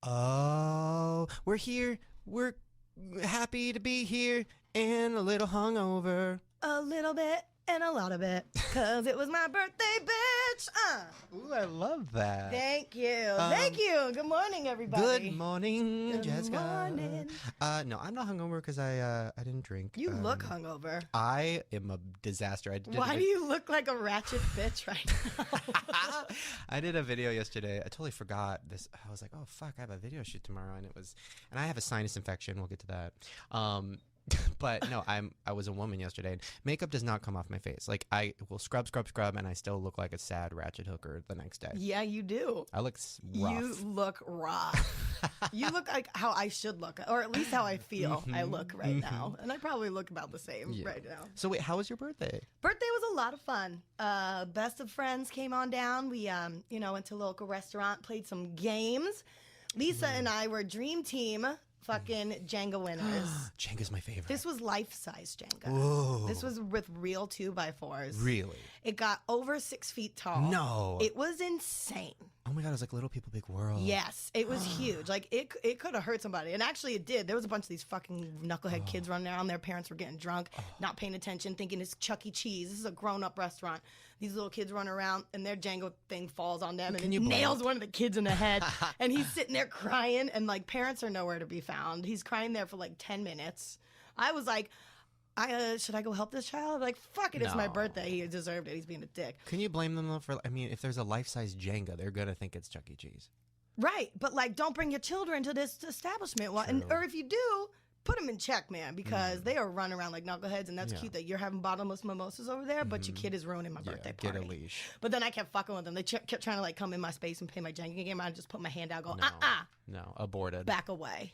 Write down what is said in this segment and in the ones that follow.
Oh, we're here. We're happy to be here and a little hungover. A little bit and a lot of it, because it was my birthday, bitch. Ooh, I love that. Thank you. Thank you. Good morning, everybody. Good morning, Good Jessica. morning. No, I'm not hungover because I didn't drink. You look hungover. I am a disaster. Why do you look like a ratchet bitch right now? I did a video yesterday. I totally forgot this. I was like, oh, fuck, I have a video shoot tomorrow. And I have a sinus infection. We'll get to that. But no, I was a woman yesterday. And makeup does not come off my face. Like I will scrub, and I still look like a sad ratchet hooker the next day. Yeah, you do. I look rough. You look rough. You look like how I should look, or at least how I feel I look right now. And I probably look about the same right now. So wait, how was your birthday? Birthday was a lot of fun. Best of friends came on down. We, went to a local restaurant, played some games. Lisa and I were dream team. Fucking Jenga winners. Jenga's my favorite. This was life-size Jenga. Whoa. This was with real 2x4s. Really? It got over 6 feet tall. No. It was insane. Oh my God, it was like Little People, Big World. Yes, it was huge. Like, it could have hurt somebody. And actually, it did. There was a bunch of these fucking knucklehead kids running around. Their parents were getting drunk, not paying attention, thinking it's Chuck E. Cheese. This is a grown-up restaurant. These little kids run around, and their Jenga thing falls on them, and it nails one of the kids in the head. And he's sitting there crying, and, like, parents are nowhere to be found. He's crying there for, like, 10 minutes. I was like, should I go help this child? Like, fuck it, it's my birthday. He deserved it. He's being a dick. Can you blame them, though, for, I mean, if there's a life-size Jenga, they're going to think it's Chuck E. Cheese. Right, but, like, don't bring your children to this establishment. Or if you do, put them in check, man, because they are running around like knuckleheads, and that's cute that you're having bottomless mimosas over there, but your kid is ruining my birthday party. Get a leash. But then I kept fucking with them. They kept trying to, like, come in my space and play my Jenga game. I just put my hand out, go, No, aborted. back away.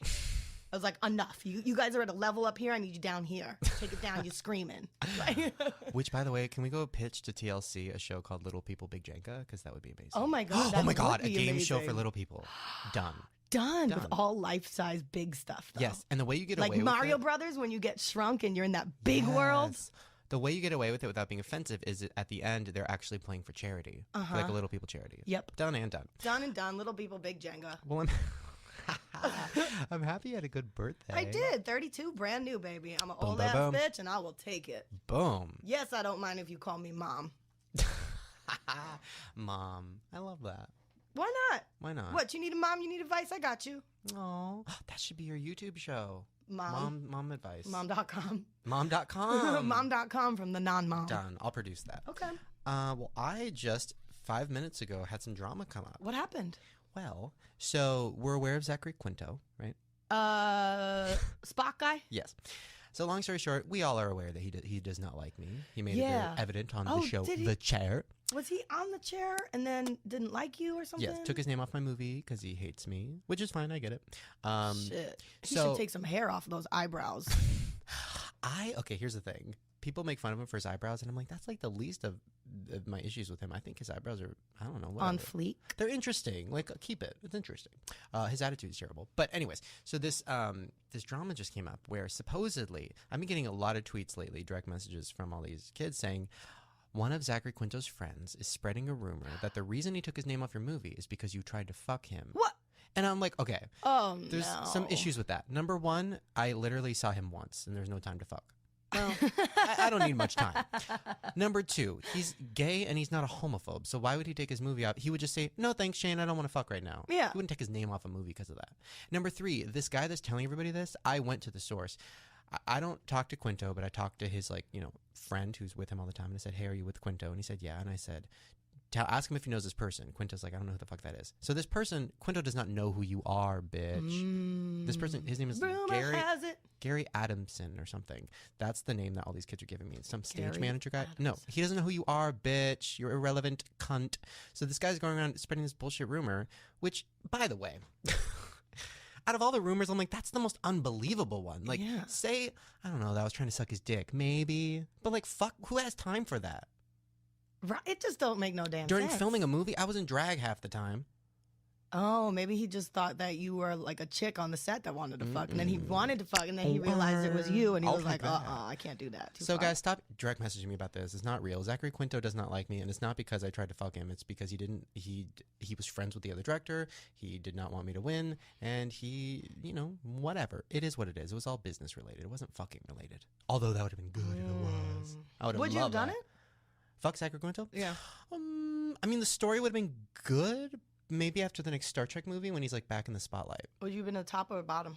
I was like, enough. You guys are at a level up here. I need you down here. Take it down. You're screaming. Which, by the way, can we go pitch to TLC a show called Little People, Big Jenga? Because that would be amazing. Oh, my God. Oh, my God. A game show for little people. Done with all life-size big stuff, though. Yes, and the way you get away with it... Like Mario Brothers, when you get shrunk and you're in that big world. The way you get away with it without being offensive is at the end, they're actually playing for charity. Like a Little People charity. Yep. Done and done. Done and done. Little People, Big Jenga. Well, I'm happy you had a good birthday. I did. 32, brand new, baby. I'm an old-ass bitch, and I will take it. Boom. Yes, I don't mind if you call me Mom. Mom. I love that. Why not? Why not? What, you need a mom, you need advice? I got you. Oh, that should be your YouTube show. Mom advice. Mom.com. Mom.com. Mom.com from the non-mom. Done. I'll produce that. Okay. Well, I just 5 minutes ago had some drama come up. What happened? Well, so we're aware of Zachary Quinto, right? Spock guy? Yes. So long story short, we all are aware that he does not like me. He made it very evident on the show The Chair. Was he on The Chair and then didn't like you or something? Yes, took his name off my movie because he hates me, which is fine. I get it. Shit. He should take some hair off of those eyebrows. Okay, here's the thing. People make fun of him for his eyebrows, and I'm like, that's like the least of my issues with him. I think his eyebrows are, I don't know. Whatever. On fleek. They're interesting. Like, keep it. It's interesting. His attitude is terrible. But anyways, so this drama just came up where supposedly, I've been getting a lot of tweets lately, direct messages from all these kids saying, one of Zachary Quinto's friends is spreading a rumor that the reason he took his name off your movie is because you tried to fuck him. What? And I'm like, okay. Oh, There's some issues with that. Number one, I literally saw him once, and there's no time to fuck. Well, I don't need much time. Number two, he's gay and he's not a homophobe. So why would he take his movie out? He would just say, no, thanks, Shane. I don't want to fuck right now. Yeah. He wouldn't take his name off a movie because of that. Number three, this guy that's telling everybody this, I went to the source. I don't talk to Quinto, but I talked to his friend who's with him all the time. And I said, hey, are you with Quinto? And he said, yeah. And I said, ask him if he knows this person. Quinto's like, I don't know who the fuck that is. So this person, Quinto does not know who you are, bitch. This person, his name is Gary Adamson or something. That's the name that all these kids are giving me. Some stage manager guy. Adamson. No, he doesn't know who you are, bitch. You're irrelevant cunt. So this guy's going around spreading this bullshit rumor, which, by the way, out of all the rumors, I'm like, that's the most unbelievable one. Like, say, I don't know, that I was trying to suck his dick. Maybe. But, like, fuck, who has time for that? Right, it just don't make no damn During sense. filming a movie, I was in drag half the time. Oh, maybe he just thought that you were like a chick on the set that wanted to fuck, and then he wanted to fuck, and then he realized it was you, and he was like, I can't do that. So guys, stop direct messaging me about this. It's not real. Zachary Quinto does not like me, and it's not because I tried to fuck him. It's because he was friends with the other director. He did not want me to win, and he, whatever. It is what it is. It was all business related. It wasn't fucking related. Although that would have been good if it was. I would have Would you have done it? Fuck Zachary Quinto? Yeah. I mean, the story would have been good. Maybe after the next Star Trek movie when he's like back in the spotlight. Would you have been a top or a bottom?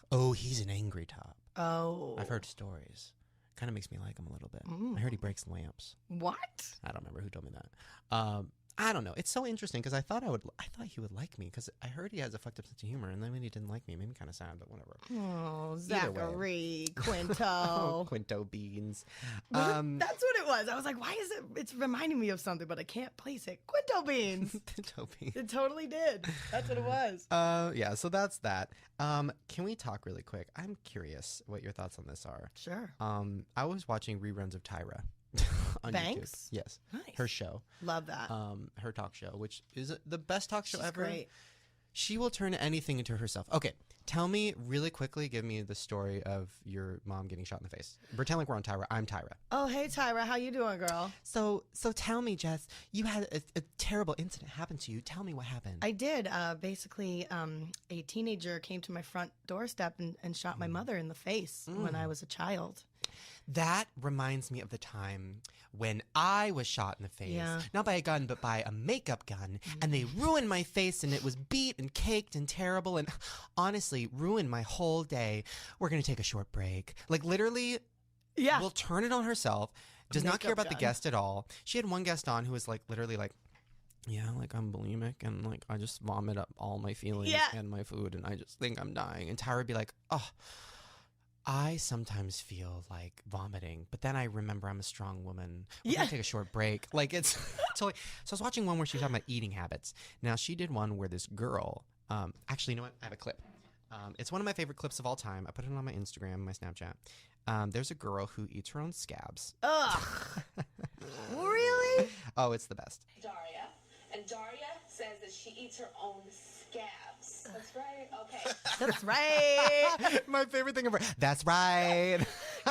Oh, he's an angry top. Oh. I've heard stories. Kind of makes me like him a little bit. I heard he breaks lamps. What? I don't remember who told me that. I don't know. It's so interesting because I thought he would like me because I heard he has a fucked up sense of humor, and then when he didn't like me, it made me kind of sad, but whatever. Oh, Zachary Quinto. Quinto beans. That's what it was. I was like, why is it? It's reminding me of something, but I can't place it. Quinto beans. Quinto beans. It totally did. That's what it was. Yeah. So that's that. Can we talk really quick? I'm curious what your thoughts on this are. Sure. I was watching reruns of Tyra. On Banks? YouTube. Yes. Nice. Her show. Love that. Her talk show, which is the best talk show She's ever. Great. She will turn anything into herself. Okay, tell me really quickly, give me the story of your mom getting shot in the face. Pretend like we're on Tyra. I'm Tyra. Oh, hey, Tyra. How you doing, girl? So tell me, Jess, you had a terrible incident happen to you. Tell me what happened. I did. Basically, a teenager came to my front doorstep and shot my mother in the face when I was a child. That reminds me of the time when I was shot in the face. Yeah. Not by a gun, but by a makeup gun. And they ruined my face, and it was beat and caked and terrible, and honestly ruined my whole day. We're going to take a short break. Like, literally, Yeah. will turn it on herself. Does not care about the gun. guest at all. She had one guest on who was like, literally like, yeah, like I'm bulimic, and like I just vomit up all my feelings and my food, and I just think I'm dying. And Tyra would be like, oh, I sometimes feel like vomiting, but then I remember I'm a strong woman. We're gonna take a short break. Like, it's totally. So I was watching one where she was talking about eating habits. Now, she did one where this girl, actually, you know what? I have a clip. It's one of my favorite clips of all time. I put it on my Instagram, my Snapchat. There's a girl who eats her own scabs. Ugh. Really? Oh, it's the best. Daria, and Daria says that she eats her own scabs. That's right. Okay. That's right. My favorite thing ever. That's right.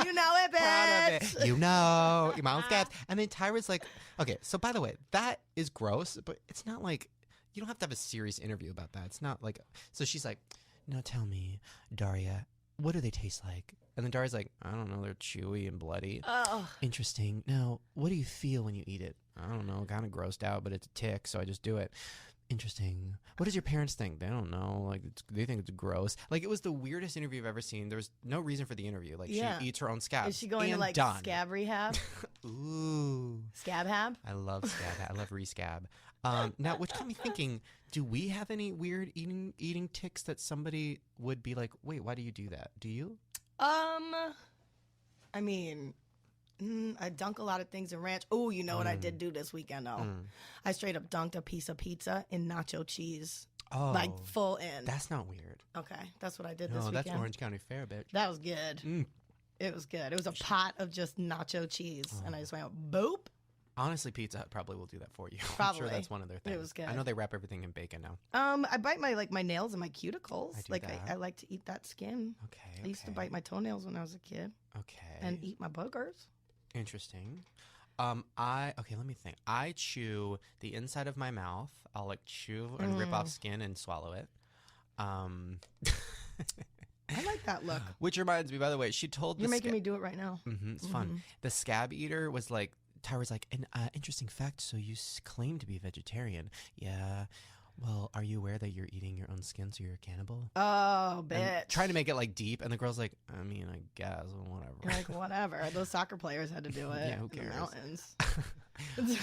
You know it, Proud of bitch. it. You know, your mom's scabs. And then Tyra's like, okay, so by the way, that is gross, but it's not like, you don't have to have a serious interview about that. It's not like, so she's like, now tell me, Daria, what do they taste like? And then Daria's like, I don't know, they're chewy and bloody. Oh. Interesting. Now, what do you feel when you eat it? I don't know, kind of grossed out, but it's a tick, so I just do it. Interesting. What does your parents think? They don't know. Like, they think it's gross. Like, it was the weirdest interview I've ever seen. There was no reason for the interview. Like, she eats her own scabs. Is she going to like scab rehab? Ooh. Scab-hab? I love scab. I love re-scab. Now, which got me thinking, do we have any weird eating tics that somebody would be like, wait, why do you do that? Do you? I mean, I dunk a lot of things in ranch. Oh, you know what I did do this weekend, though? I straight up dunked a piece of pizza in nacho cheese. Oh. Like, full in. That's not weird. Okay, that's what I did this No, weekend. that's Orange County Fair, bitch. That was good. It was good. It was a pot of just nacho cheese, and I just went, boop. Honestly, Pizza Hut probably will do that for you. Probably. I'm sure that's one of their things. It was good. I know they wrap everything in bacon now. I bite my nails and my cuticles. I do like that. I like to eat that skin. Okay. I used to bite my toenails when I was a kid. Okay. And eat my boogers. Interesting. Okay, let me think. I chew the inside of my mouth. I'll like chew and rip off skin and swallow it. I like that look. Which reminds me, by the way, she told You're making me do it right now. It's fun. The scab eater was like, Tyra's like, an interesting fact. So you claim to be vegetarian. Yeah. Well, are you aware that you're eating your own skin, so you're a cannibal? Oh, bitch. And trying to make it like deep, and the girl's like, I mean, I guess, whatever. You're like, whatever. Those soccer players had to do it. Yeah, who in the cares? mountains. Okay,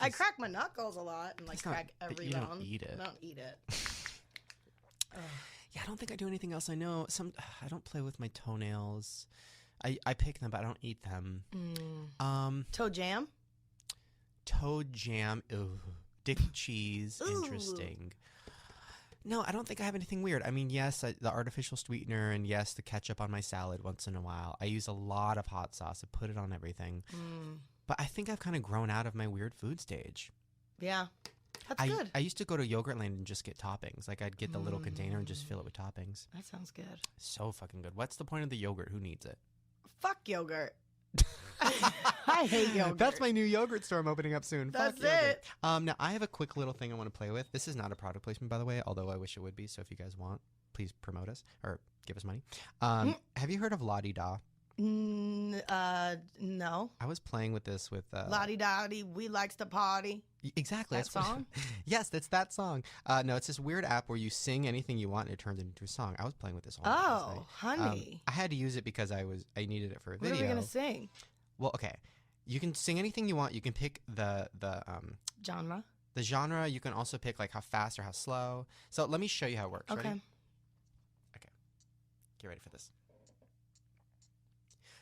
I crack my knuckles a lot and like not- crack but every you bone. don't eat it. I don't eat it. Yeah, I don't think I do anything else. I know I don't play with my toenails. I pick them, but I don't eat them. Toe jam? Toe jam. Ooh. Dick cheese. Ooh. Interesting. No, I don't think I have anything weird. I mean, yes, the artificial sweetener, and yes, the ketchup on my salad once in a while. I use a lot of hot sauce. I put it on everything. But I think I've kind of grown out of my weird food stage. Yeah. That's good. I used to go to Yogurtland and just get toppings. Like I'd get the little container and just fill it with toppings. That sounds good. So fucking good. What's the point of the yogurt? Who needs it? Fuck yogurt. I hate yogurt. That's my new yogurt store I'm opening up soon. That's Fuck yogurt. it. Now I have a quick little thing I want to play with. This is not a product placement, by the way, although I wish it would be. So if you guys want, please promote us or give us money. Have you heard of La Di Da? No. I was playing with this with La-di-da-di, we likes to party. Exactly. That That's what- song? Yes, that's that song. No, it's this weird app where you sing anything you want and it turns it into a song. I was playing with this all night last Oh, night. honey. I had to use it because I needed it for a What video. are we going to sing? Well, okay. You can sing anything you want. You can pick the Genre? genre. You can also pick like how fast or how slow. So let me show you how it works. Okay. Ready? Okay. Get ready for this.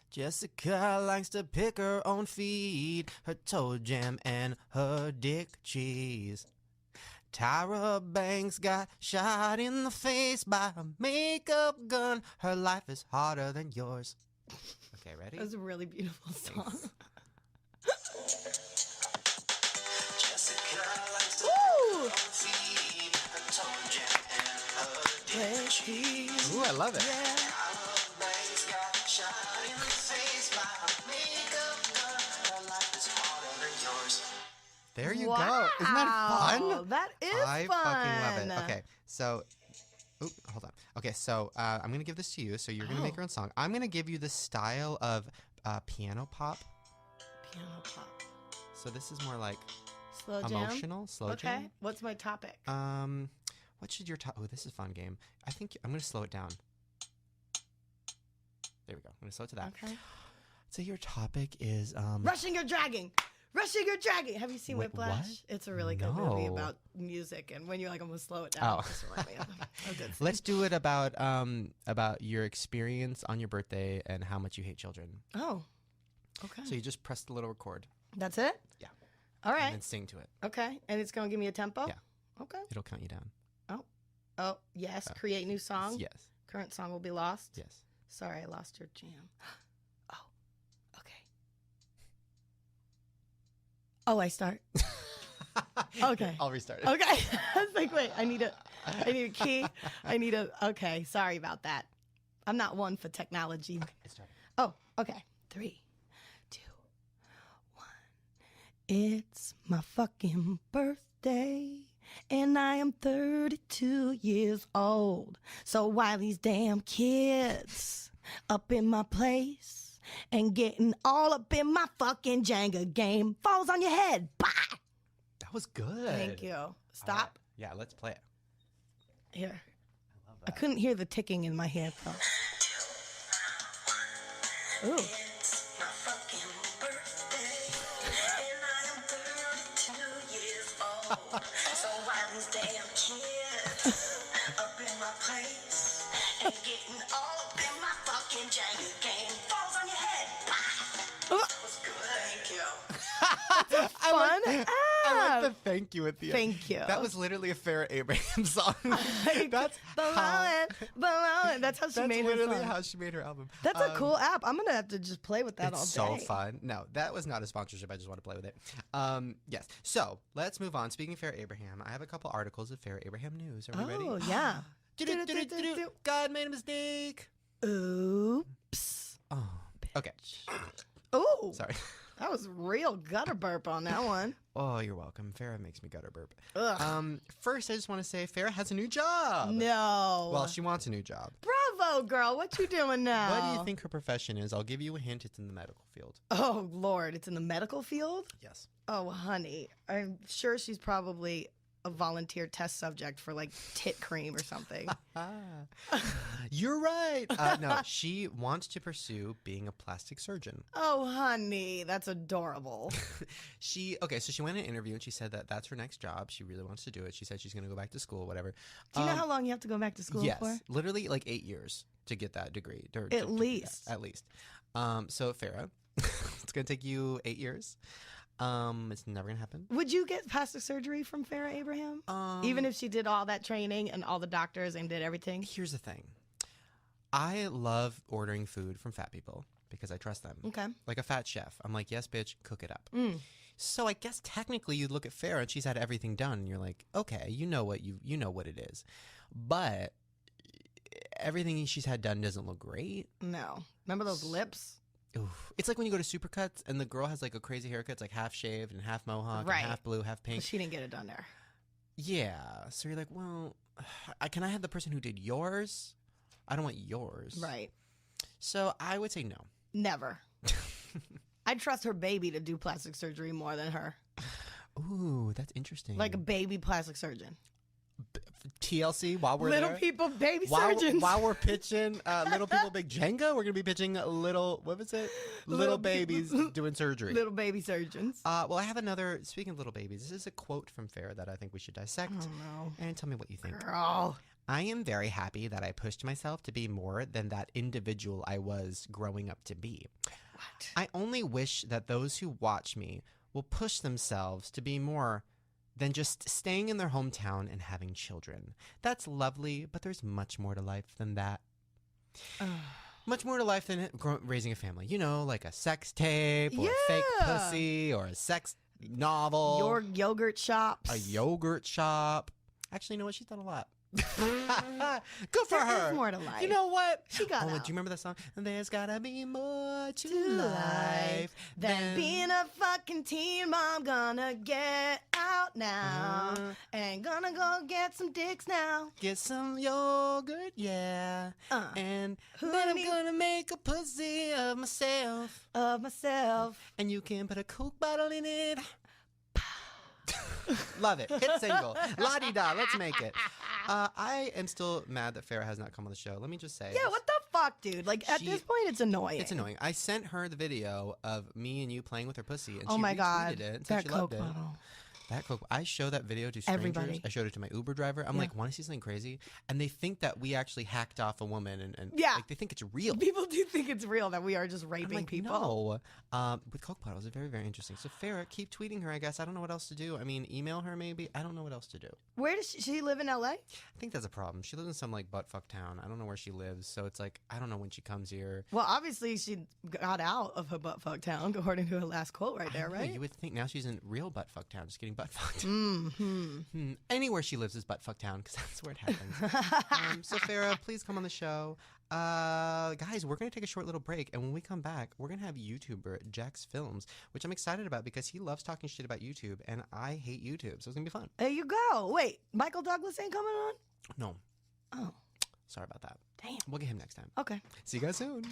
Jessica likes to pick her own feet, her toe jam and her dick cheese. Tyra Banks got shot in the face by a makeup gun. Her life is harder than yours. Okay, ready? That was a really beautiful song. Jessica likes to Woo! feet, her toe jam and her Dick cheese. Ooh, I love it. Yeah. There you Wow. go. Isn't that fun? That is I fun. fucking love it. Okay, so, hold on. Okay, so I'm gonna give this to you. So you're gonna make your own song. I'm gonna give you the style of piano pop. Piano pop. So this is more like Slow jam. emotional, slow Okay. jam. What's my topic? What should your top? Oh, this is a fun game. I think I'm gonna slow it down. There we go. I'm gonna slow it to that. Okay. So your topic is Rushing or dragging. Rushing or dragging. Have you seen Wait, Whiplash? what? It's a really good movie No. about music, and when you're like, I'm gonna slow it down. Oh. Just remind me of a good scene. Let's do it about your experience on your birthday and how much you hate children. Oh. Okay. So you just press the little record. That's it? Yeah. All And right. then sing to it. Okay. And it's gonna give me a tempo? Yeah. Okay. It'll count you down. Oh, yes. Create new song. Yes. Current song will be lost. Yes. Sorry, I lost your jam. Oh. Okay. Oh, I start. Okay. I'll restart it. Okay. I was like, wait, I need a key. Okay. Sorry about that. I'm not one for technology. It started. Oh, okay. 3, 2, 1. It's my fucking birthday, and I am 32 years old. So while these damn kids up in my place and getting all up in my fucking Jenga game falls on your head. Bye. That was good. Thank you. All Stop. right. Yeah, let's play it. Here. I love I that. couldn't hear the ticking in my head though. Ooh. So why these damn kids up in my place and getting all up in my fucking Jenga game falls on your head. That was good. Thank you. Fun I app. like the thank you at the end. Thank you. That was literally a Farrah Abraham song. That's Below how, it. That's how she that's made her literally song. how she made her album. That's a cool app. I'm gonna have to just play with that It's all so day. fun. No, that was not a sponsorship. I just want to play with it. Yes. So let's move on. Speaking of Farrah Abraham, I have a couple articles of Farrah Abraham news. Are we ready? Oh yeah. Do-do-do-do-do-do. God made a mistake. Oops. Oh. Okay. Ooh. Sorry. That was real gutter burp on that one. Oh, you're welcome. Farrah makes me gutter burp. Ugh. First, I just want to say Farrah has a new job. No. Well, she wants a new job. Bravo, girl. What you doing now? What do you think her profession is? I'll give you a hint. It's in the medical field. Oh Lord, it's in the medical field. Yes. Oh honey, I'm sure she's probably a volunteer test subject for like tit cream or something. You're right. No, she wants to pursue being a plastic surgeon. Oh honey, that's adorable. So she went in an interview and she said that that's her next job. She really wants to do it. She said she's going to go back to school, whatever. Do you know how long you have to go back to school Yes, for? literally like 8 years to get that degree. To At do least. that, at least. So Farrah, it's going to take you 8 years. It's never going to happen. Would you get plastic surgery from Farrah Abraham? Even if she did all that training and all the doctors and did everything? Here's the thing. I love ordering food from fat people because I trust them. Okay. Like a fat chef. I'm like, yes, bitch, cook it up. So I guess technically you look at Farrah and she's had everything done and you're like, okay, you know what it is. But everything she's had done doesn't look great. No. Remember those lips? Oof. It's like when you go to Supercuts and the girl has like a crazy haircut. It's like half shaved and half mohawk Right. and half blue, half pink. She didn't get it done there. Yeah. So you're like, well, can I have the person who did yours? I don't want yours. Right. So I would say no. Never. I'd trust her baby to do plastic surgery more than her. Ooh, that's interesting. Like a baby plastic surgeon. TLC while we're Little there. people, baby surgeons. While we're pitching Little People Big Jenga, we're going to be pitching little babies doing surgery. Little baby surgeons. Well, I have another, speaking of little babies, this is a quote from Farrah that I think we should dissect. Oh, no. And tell me what you think. Girl. I am very happy that I pushed myself to be more than that individual I was growing up to be. What? I only wish that those who watch me will push themselves to be more than just staying in their hometown and having children. That's lovely, but there's much more to life than that. Much more to life than raising a family. You know, like a sex tape or a fake pussy or a sex novel. Your yogurt shops. A yogurt shop. Actually, you know what? She's done a lot. Good for her. There's more to life. You know what? She got do out. you remember that song? There's gotta be more to life than being a fucking teen mom. Gonna get out now and gonna go get some dicks now. Get some yogurt, yeah. And then I'm gonna make a pussy of myself. And you can put a Coke bottle in it. Love it. Hit single. La-di-da. Let's make it. I am still mad that Farrah has not come on the show. Let me just say. Yeah, what the fuck, dude? Like, at this point, it's annoying. It's annoying. I sent her the video of me and you playing with her pussy, and oh she my retweeted God, it and said that she Coke loved it. bottle. That Coke. I show that video to strangers. Everybody. I showed it to my Uber driver. I'm like, want to see something crazy? And they think that we actually hacked off a woman, and like, they think it's real. People do think it's real that we are just I'm raping like, people. No. With Coke bottles, it's very, very interesting. So Farrah, keep tweeting her, I guess. I don't know what else to do. I mean, email her maybe. I don't know what else to do. Where does she live in LA? I think that's a problem. She lives in some like buttfuck town. I don't know where she lives, so it's like I don't know when she comes here. Well, obviously she got out of her buttfuck town, according to her last quote right there, right? You would think now she's in real buttfuck town, just getting buttfucked. Mm-hmm. Anywhere she lives is buttfuck town because that's where it happens. So Farrah, please come on the show. Guys, we're going to take a short little break, and when we come back, we're going to have YouTuber Jax Films, which I'm excited about because he loves talking shit about YouTube, and I hate YouTube, so it's going to be fun. There you go. Wait, Michael Douglas ain't coming on? No. Oh. Sorry about that. Damn. We'll get him next time. Okay. See you guys soon.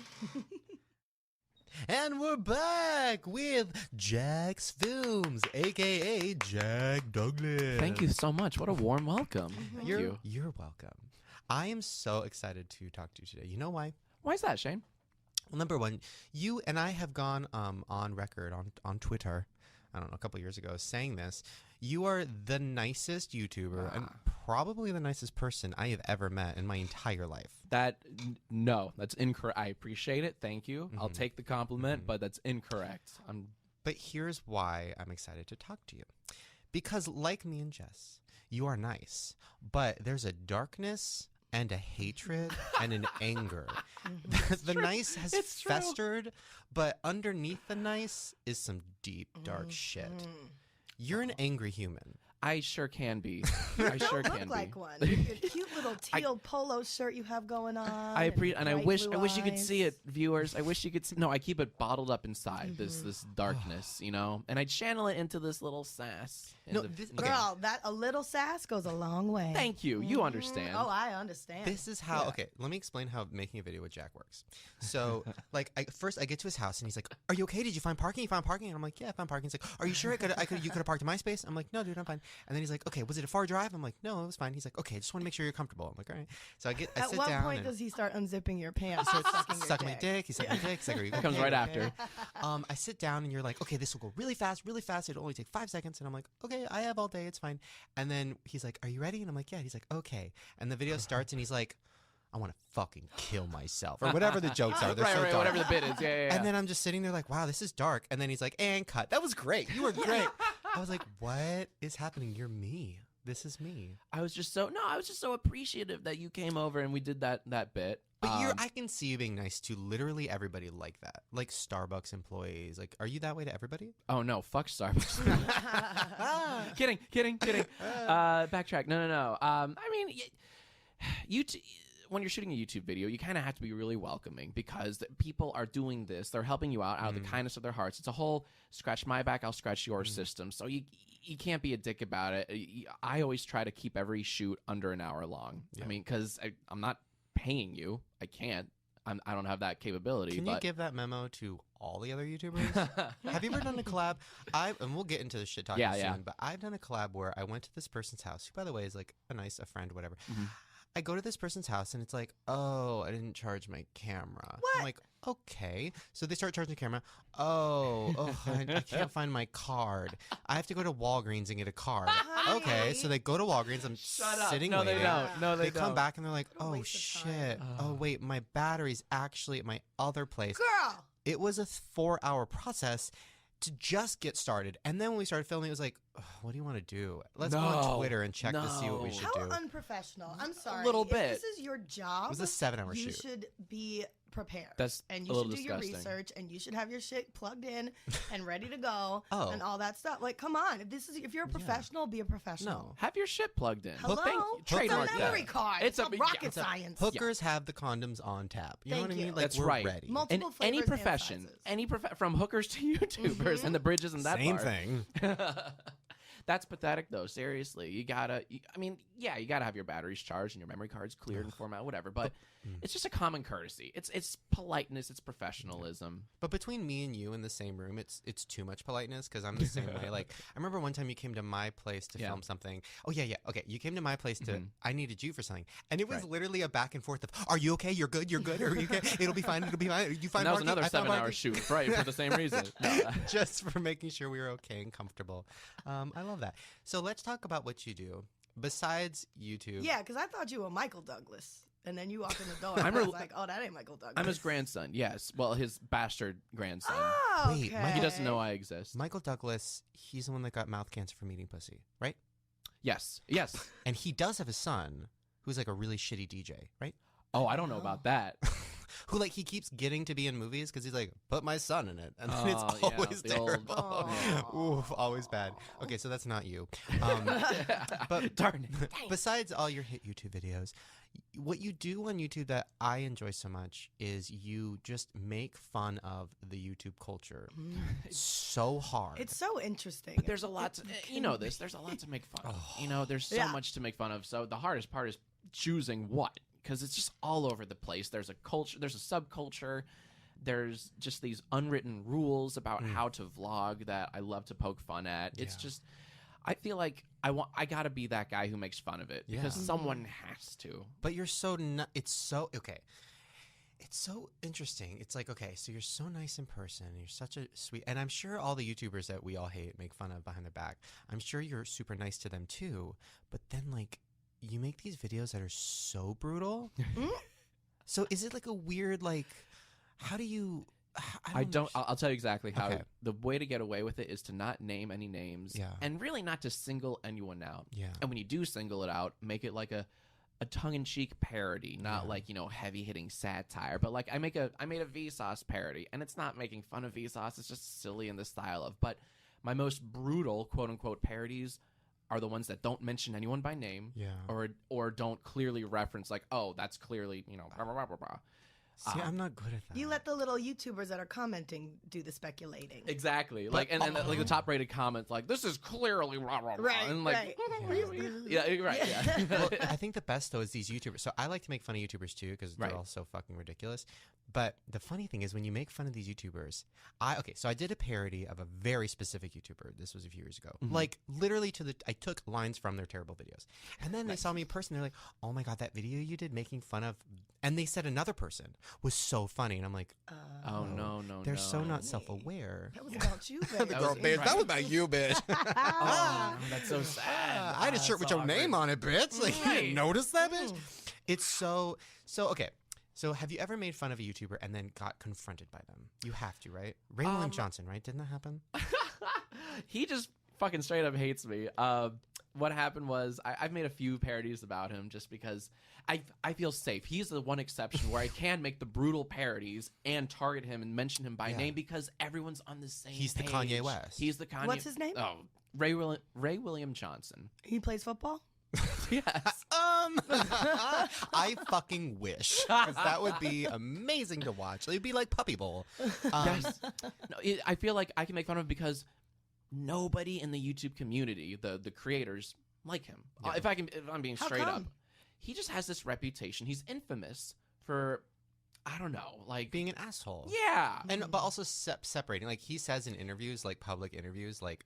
And we're back with Jax Films, a.k.a. Jack Douglas. Thank you so much. What a warm welcome. Thank you. You're welcome. I am so excited to talk to you today. You know why? Why is that, Shane? Well, number one, you and I have gone on record on Twitter, I don't know, a couple years ago, saying this. You are the nicest YouTuber and probably the nicest person I have ever met in my entire life. No, that's incorrect. I appreciate it. Thank you. I'll take the compliment, but that's incorrect. But here's why I'm excited to talk to you. Because like me and Jess, you are nice, but there's a darkness and a hatred and an anger. The nice has festered, but underneath the nice is some deep, dark shit. You're an angry human. I sure can be. I sure Look can like be. one. Your cute little teal polo shirt you have going on. I appreciate, and I bright wish blue you could eyes. see it, viewers. I wish you could see. No, I keep it bottled up inside this darkness, you know, and I channel it into this little sass. Girl, that a little sass goes a long way. Thank you. You understand. Oh, I understand. This is how, okay, let me explain how making a video with Jack works. So, like, first I get to his house and he's like, are you okay? Did you find parking? You found parking? And I'm like, yeah, I found parking. He's like, are you sure you could have parked in my space? I'm like, no, dude, I'm fine. And then he's like, okay, was it a far drive? I'm like, no, it was fine. He's like, okay, I just want to make sure you're comfortable. I'm like, all right. So I sit down. At what point does he start unzipping your pants? Sucking my dick. He's sucking my dick. He's like, are you okay? Comes right after. I sit down and you're like, okay, this will go really fast. It'll only take 5 seconds. And I'm like, okay, I have all day. It's fine. And then he's like, are you ready? And I'm like, yeah. He's like, okay. And the video starts and he's like, I want to fucking kill myself or whatever the jokes are. They're so dark. Whatever the bit is. Yeah. And then I'm just sitting there like, wow, this is dark. And then he's like, and cut. That was great. You were great. I was like, what is happening? You're me. this is me. I was just so appreciative that you came over and we did that bit. But I can see you being nice to literally everybody like that. Like Starbucks employees. Like, are you that way to everybody? Oh, no. Fuck Starbucks. Kidding. Backtrack. No. I mean, when you're shooting a YouTube video, you kind of have to be really welcoming because people are doing this. They're helping you out of the kindness of their hearts. It's a whole scratch my back, I'll scratch your system. So you can't be a dick about it. I always try to keep every shoot under an hour long. Yeah. I mean, because I'm not paying you. I can't. I don't have that capability. Can you give that memo to all the other YouTubers? Have you ever done a collab? And we'll get into this shit talking soon, but I've done a collab where I went to this person's house, who, by the way, is like a friend, whatever. Mm-hmm. I go to this person's house and it's like, oh, I didn't charge my camera. What? I'm like, okay. So they start charging the camera. I can't find my card. I have to go to Walgreens and get a card. Okay, so they go to Walgreens. I'm sitting no, waiting. They don't. No, they don't. Come back and they're like, oh, shit. Oh, wait, my battery's actually at my other place. Girl! It was a 4-hour process to just get started. And then when we started filming, it was like, what do you want to do? Let's go on Twitter and check to see what we should do. How unprofessional. I'm sorry. A little if bit. This is your job. It was a 7-hour shoot. You should be prepared. And you should do your research and you should have your shit plugged in and ready to go and all that stuff. Like, come on. If you're a professional, be a professional. No. Have your shit plugged in. Hello? Thank you. It's a Trademark memory that. card. It's a rocket science. Hookers have the condoms on tap. You know what I mean? Like, That's we're right. ready. Multiple And any flavors and profession, sizes. from hookers to YouTubers and the bridges and that Same part. thing. That's pathetic, though. Seriously, you gotta have your batteries charged and your memory cards cleared and format, whatever. But it's just a common courtesy. It's politeness. It's professionalism. But between me and you in the same room, it's too much politeness because I'm the same way. Like, I remember one time you came to my place to film something. Oh yeah. Okay, you came to my place to. I needed you for something, and it was literally a back and forth of, "Are you okay? You're good. You're good. Are you okay? It'll be fine. It'll be fine. You find And that was parking? another I found 7-hour parking." shoot, right? For the same reason. No. Just for making sure we were okay and comfortable. I love that. So let's talk about what you do besides YouTube. Yeah, because I thought you were Michael Douglas. And then you walked in the door and I was like, oh, that ain't Michael Douglas. I'm his grandson, yes. Well, his bastard grandson. Oh, Wait, okay. He doesn't know I exist. Michael Douglas, he's the one that got mouth cancer from eating pussy, right? Yes. And he does have a son who's like a really shitty DJ, right? Oh, I don't know about that. Who, like, he keeps getting to be in movies because he's like, put my son in it. And then it's yeah, always the old- terrible. Oof, always bad. Okay, so that's not you. But Darn it. besides all your hit YouTube videos, what you do on YouTube that I enjoy so much is you just make fun of the YouTube culture so hard. It's so interesting. But there's a lot to, there's a lot to make fun of. There's so much to make fun of. So the hardest part is choosing what, because it's just all over the place. There's a culture, there's a subculture. There's just these unwritten rules about how to vlog that I love to poke fun at. It's just, I feel like I gotta be that guy who makes fun of it because someone has to. But you're so it's so okay. It's so interesting. It's like, okay, so you're so nice in person. You're such a sweet, and I'm sure all the YouTubers that we all hate make fun of behind their back. I'm sure you're super nice to them too. But then, like, you make these videos that are so brutal. So is it like a weird, like, how do you? I'll tell you exactly how. Okay. The way to get away with it is to not name any names, Yeah. and really not to single anyone out. Yeah. And when you do single it out, make it like a tongue-in-cheek parody, not like, heavy-hitting satire. But like I made a Vsauce parody, and it's not making fun of Vsauce. It's just silly in the style of. But my most brutal, quote-unquote, parodies are the ones that don't mention anyone by name, or don't clearly reference like, oh, that's clearly blah, blah, blah, blah, blah. See, I'm not good at that. You let the little YouTubers that are commenting do the speculating. Exactly. Like and like the top rated comments like, this is clearly rah, rah, rah. Right, And like, right. yeah, right. Yeah. Well, I think the best though is these YouTubers. So I like to make fun of YouTubers too because they're all so fucking ridiculous. But the funny thing is when you make fun of these YouTubers, so I did a parody of a very specific YouTuber. This was a few years ago. Like literally I took lines from their terrible videos. And then they saw me in person. They're like, oh my God, that video you did making fun of. And they said another person was so funny. And I'm like, Oh, no. they're so not self-aware. That was about you, baby. That was about you, bitch. Oh, that's so sad. I had a shirt with your name on it, bitch. Like, you didn't notice that, bitch? It's so okay. So have you ever made fun of a YouTuber and then got confronted by them? You have to, right? Raymond Johnson, right? Didn't that happen? He just fucking straight up hates me. what happened was I've made a few parodies about him just because I feel safe. He's the one exception where I can make the brutal parodies and target him and mention him by name because everyone's on the same He's the page. Kanye West. He's the Kanye. What's his name? Oh, Ray William Johnson. He plays football? Yes. I fucking wish, 'cause that would be amazing to watch. It'd be like Puppy Bowl. Yes. No, I feel like I can make fun of him because nobody in the YouTube community, the creators, like him. If I'm being How straight up, come? he just has this reputation. He's infamous for, I don't know, like Being an asshole. yeah. And but also separating. Like he says in interviews, like public interviews, like,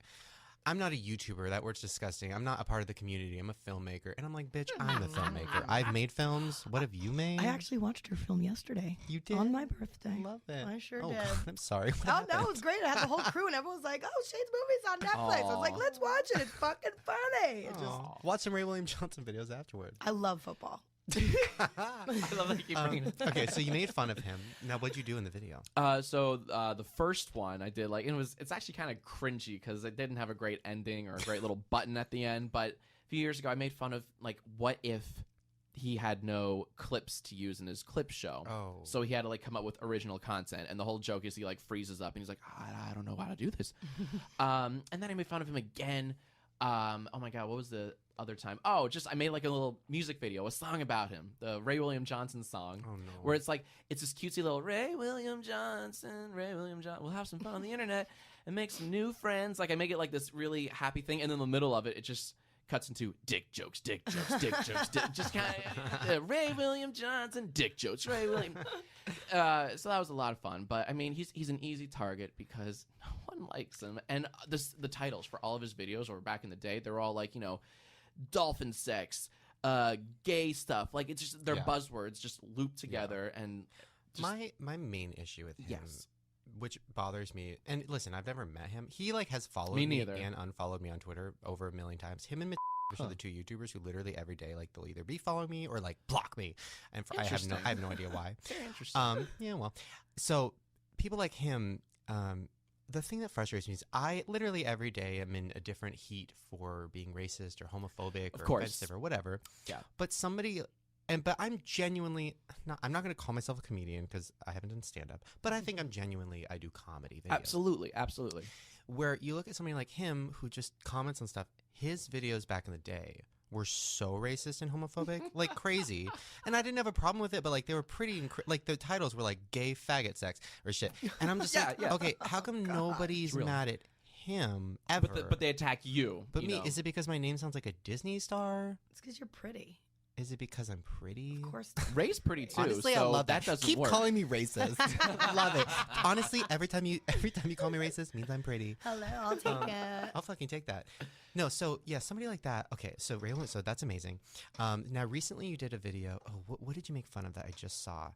I'm not a YouTuber. That word's disgusting. I'm not a part of the community. I'm a filmmaker. And I'm like, bitch, I'm a filmmaker. I've made films. What have you made? I actually watched your film yesterday. You did? On my birthday. Love it. I sure oh, did. God, I'm sorry. What Oh, that happened? was great. I had the whole crew, and everyone was like, "Oh, Shane's movie's on Netflix." I was like, Aw. "Let's watch it. It's fucking funny." It just, Aw. Watch some Ray William Johnson videos afterward. I love football. I love that you keep bringing it. Okay, so you made fun of him. Now, what'd you do in the video? So the first one I did, like, it's actually kind of cringy because it didn't have a great ending or a great little button at the end. But a few years ago, I made fun of, like, what if he had no clips to use in his clip show. Oh. So he had to, like, come up with original content. And the whole joke is he, like, freezes up and he's like, I don't know how to do this. And then I made fun of him again. Oh my God, what was the other time? Oh, just I made like a little music video, a song about him, the Ray William Johnson song. Oh, no. Where it's like, it's this cutesy little Ray William Johnson, we'll have some fun on the internet and make some new friends. Like I make it like this really happy thing. And in the middle of it, it just cuts into dick jokes, just kind of Ray William Johnson, dick jokes, Ray William. So that was a lot of fun. But I mean, he's an easy target because no one likes him. And the titles for all of his videos, or back in the day, they're all like, dolphin sex, gay stuff. Like it's just they're buzzwords just looped together. And just, my main issue with him, Yes. which bothers me, and listen, I've never met him. He like has followed Me me neither. and unfollowed me on Twitter over a million times. Him and are the two YouTubers who literally every day, like, they'll either be following me or like block me, and I have no idea why. very interesting. Yeah, well, so people like him, the thing that frustrates me is I literally every day am in a different heat for being racist or homophobic Of or course. offensive or whatever. Yeah. But but I'm genuinely I'm not going to call myself a comedian because I haven't done stand up, but I think I do comedy videos. Absolutely. Where you look at somebody like him who just comments on stuff, his videos back in the day were so racist and homophobic, like crazy. And I didn't have a problem with it, but like they were pretty, like the titles were like gay faggot sex or shit. And I'm just like, okay, how come nobody's Real. mad at him ever? But they attack you. But you me, know? is it because my name sounds like a Disney star? It's because you're pretty. Is it because I'm pretty? Of course. Ray's pretty too. Honestly, so I love that. doesn't Keep work. calling me racist. Love it. Honestly, every time you call me racist means I'm pretty. Hello, I'll take it. I'll fucking take that. No, so yeah, somebody like that. Okay, so Raylan, so that's amazing. Now recently you did a video. Oh, what did you make fun of that I just saw?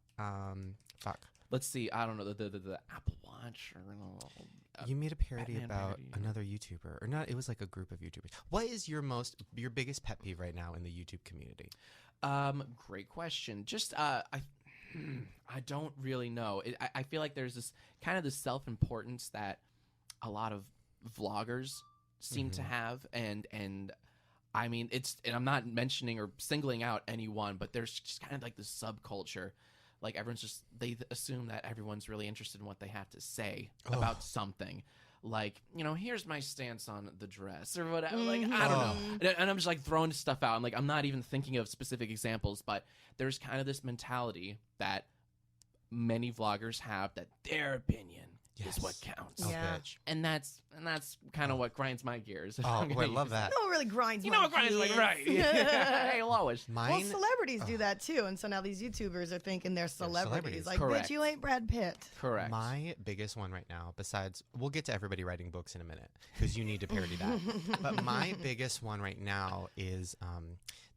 Fuck. Let's see. I don't know the Apple Watch or You made a parody Batman about parody. another YouTuber, or not? It was like a group of YouTubers. What is your biggest pet peeve right now in the YouTube community? Great question. Just I don't really know. I feel like there's this kind of this self-importance that a lot of vloggers seem to have, and I mean and I'm not mentioning or singling out anyone, but there's just kind of like this subculture. Like everyone's they assume that everyone's really interested in what they have to say about something. Like, here's my stance on the dress or whatever. Like, I don't know. And I'm just like throwing stuff out. I'm not even thinking of specific examples, but there's kind of this mentality that many vloggers have that their opinion is what counts. Oh, Yeah. bitch. And that's kind of what grinds my gears. if Oh, I'm gonna I use love that. that. You know what really grinds You my know what grinds my gears? right? Hey, Lois. Well, Mine. celebrities do that too, and so now these YouTubers are thinking they're celebrities. celebrities. Like, Correct. bitch, you ain't Brad Pitt. Correct. My biggest one right now, besides, we'll get to everybody writing books in a minute because you need to parody that. But my biggest one right now is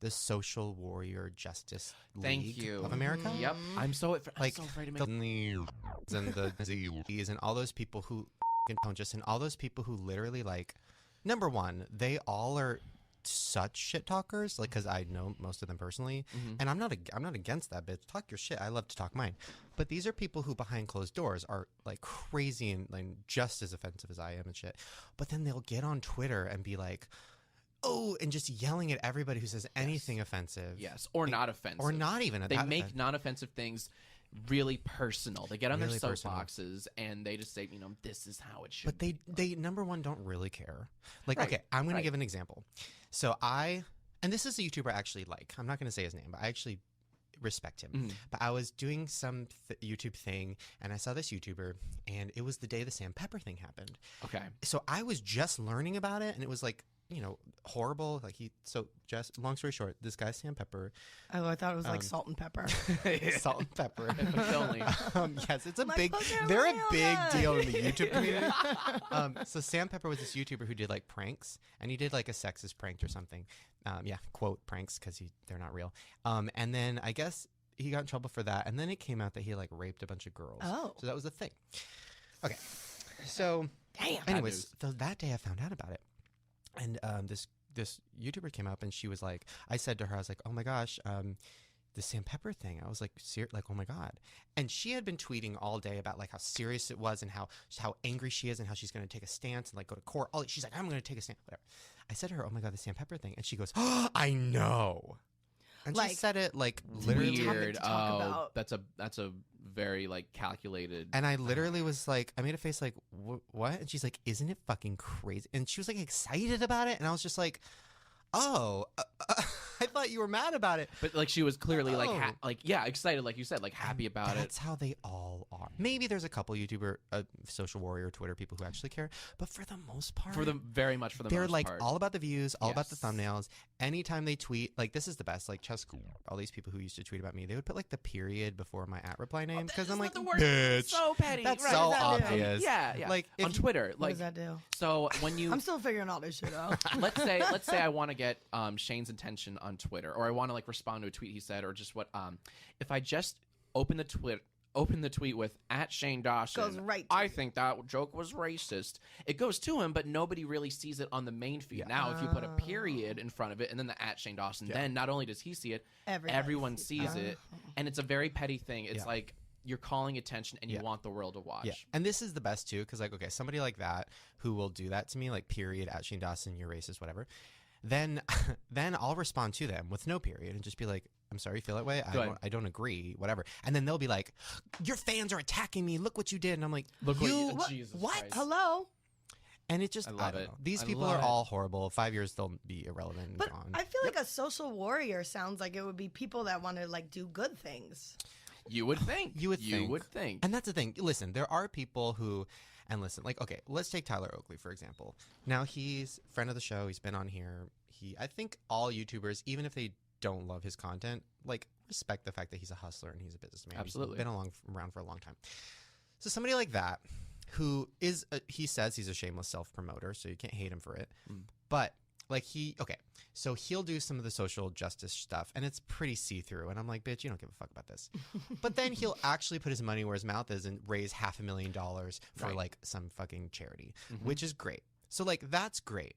the Social Warrior Justice Thank League you. of America. Yep. I'm so Like afraid to make the Z's and all those people who and all those people who literally, like, number one, they all are such shit talkers, like, because I know most of them personally, and I'm not against that, bitch. Talk your shit. I love to talk mine. But these are people who behind closed doors are like crazy and like just as offensive as I am and shit. But then they'll get on Twitter and be like, oh, and just yelling at everybody who says anything offensive. Yes, or not offensive. Or not even. They make non-offensive things really personal. They get on Really their personal. soapboxes and they just say, this is how it should But they number one, don't really care. Like, Right, okay, I'm going right. to give an example. So and this is a YouTuber I actually like. I'm not going to say his name, but I actually respect him. Mhm. But I was doing some YouTube thing, and I saw this YouTuber, and it was the day the Sam Pepper thing happened. Okay. So I was just learning about it, and it was like, horrible. Like just long story short, this guy Sam Pepper, Oh, I thought it was like salt and pepper. salt and pepper. If only. Yes, it's a Like, big. put your They're a oil big on. deal in the YouTube community. So Sam Pepper was this YouTuber who did like pranks, and he did like a sexist prank or something. Quote pranks because they're not real. And then I guess he got in trouble for that, and then it came out that he like raped a bunch of girls. Oh. So that was the thing. Okay, so Damn. anyways, that day I found out about it, and this YouTuber came up, and she was like, I said to her, I was like, oh my gosh, the Sam Pepper thing. I was like, oh my God. And she had been tweeting all day about like how serious it was and how angry she is and how she's going to take a stance and like go to court. She's like, I'm going to take a stance, whatever. I said to her, oh my God, the Sam Pepper thing. And she goes, oh, I know. And she Like, said it like literally. topic Weird. to talk about. That's a very like calculated. And I literally was like, I made a face like, what? And she's like, isn't it fucking crazy? And she was like excited about it. And I was just like, oh, I thought you were mad about it. But like she was clearly Oh. excited, like you said, like happy about it. That's how they all are. Maybe there's a couple YouTuber, social warrior, Twitter people who actually care, but for the most part, Very much for the they're most like part. all about the views, all about the Yes. thumbnails. Anytime they tweet, like this is the best. Like Chesco, all these people who used to tweet about me, they would put like the period before my @reply name because I'm like, the worst. bitch, So petty. that's right. so What does that do? obvious. Yeah. Like on Twitter, What like does that do? so when you I'm still figuring all this shit out. let's say I want to get Shane's attention on Twitter, or I want to like respond to a tweet he said, or just what if I just open the tweet with @Shane Dawson, Goes right to I you. think that joke was racist. It goes to him, but nobody really sees it on the main feed. Yeah. Now, if you put a period in front of it and then the @Shane Dawson, then not only does he see it, Everybody everyone sees sees it. it, and it's a very petty thing. It's Yeah. like you're calling attention and you Yeah. want the world to watch. Yeah, and this is the best too, because like, okay, somebody like that who will do that to me, like period @Shane Dawson, you're racist, whatever. Then I'll respond to them with no period and just be like, I'm sorry you feel that way. I don't agree, whatever. And then they'll be like, your fans are attacking me. Look what you did. And I'm like, Look what you- What? Jesus what? Christ. Hello? And it just, I love don't it. know. These I people love are it. all horrible. 5 years they'll be irrelevant and But gone. I feel like a social warrior sounds like it would be people that want to like do good things. You would think. You would think. And that's the thing. Listen, there are people who, and listen, like, okay, let's take Tyler Oakley, for example. Now, he's a friend of the show. He's been on here. I think all YouTubers, even if they don't love his content, like, respect the fact that he's a hustler and he's a businessman. Absolutely. He's been around for a long time. So somebody like that, who is, he says he's a shameless self-promoter, so you can't hate him for it. But, like, so he'll do some of the social justice stuff, and it's pretty see-through. And I'm like, bitch, you don't give a fuck about this. But then he'll actually put his money where his mouth is and raise $500,000 for, Right. like, some fucking charity, which is great. So, like, that's great.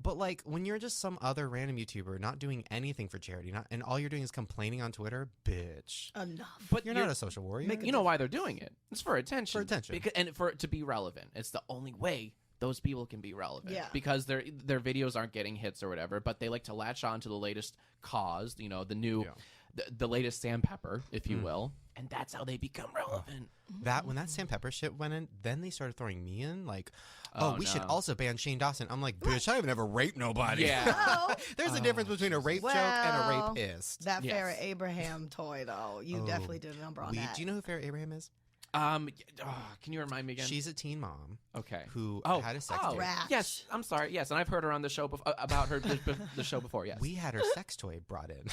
But, like, when you're just some other random YouTuber not doing anything for charity, and all you're doing is complaining on Twitter, bitch. Enough. But You're not a social warrior. You know why they're doing it? It's for attention. For attention. And for it to be relevant. It's the only way those people can be relevant. Yeah. Because their videos aren't getting hits or whatever, but they like to latch on to the latest cause, the new, the latest Sam Pepper, if you will, and that's how they become relevant. When that Sam Pepper shit went in, then they started throwing me in, like, Oh, we should no. also ban Shane Dawson. I'm like, bitch, I have never raped nobody. Yeah. Oh, There's a difference between a rape joke and a Well, rapist. that Yes. Farrah Abraham toy, though. You Oh, definitely did a number on that. Do you know who Farrah Abraham is? Can you remind me again? She's a teen mom okay. who had a sex Oh, toy. Rat. yes. I'm sorry. Yes, and I've heard her on the show about her the show before. Yes. We had her sex toy brought in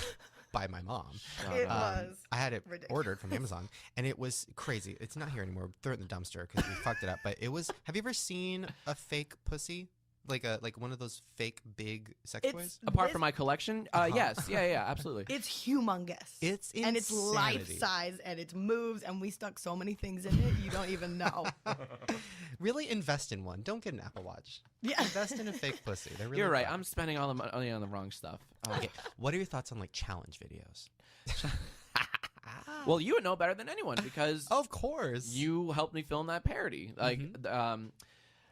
by my mom. It Um, was. I had it ridiculous. ordered from Amazon, and it was crazy. It's not here anymore. Throw it in the dumpster because we fucked it up. But it was. Have you ever seen a fake pussy? Like one of those fake big sex toys? Apart from my collection, yes, yeah, absolutely. It's humongous. It's and it's life insanity. size, and it moves, and we stuck so many things in it you don't even know. Really invest in one. Don't get an Apple Watch. Yeah. Invest in a fake pussy. They're really You're right. fun. I'm spending all the money on the wrong stuff. Okay. What are your thoughts on like challenge videos? Well, you would know better than anyone because Of course. you helped me film that parody. Like,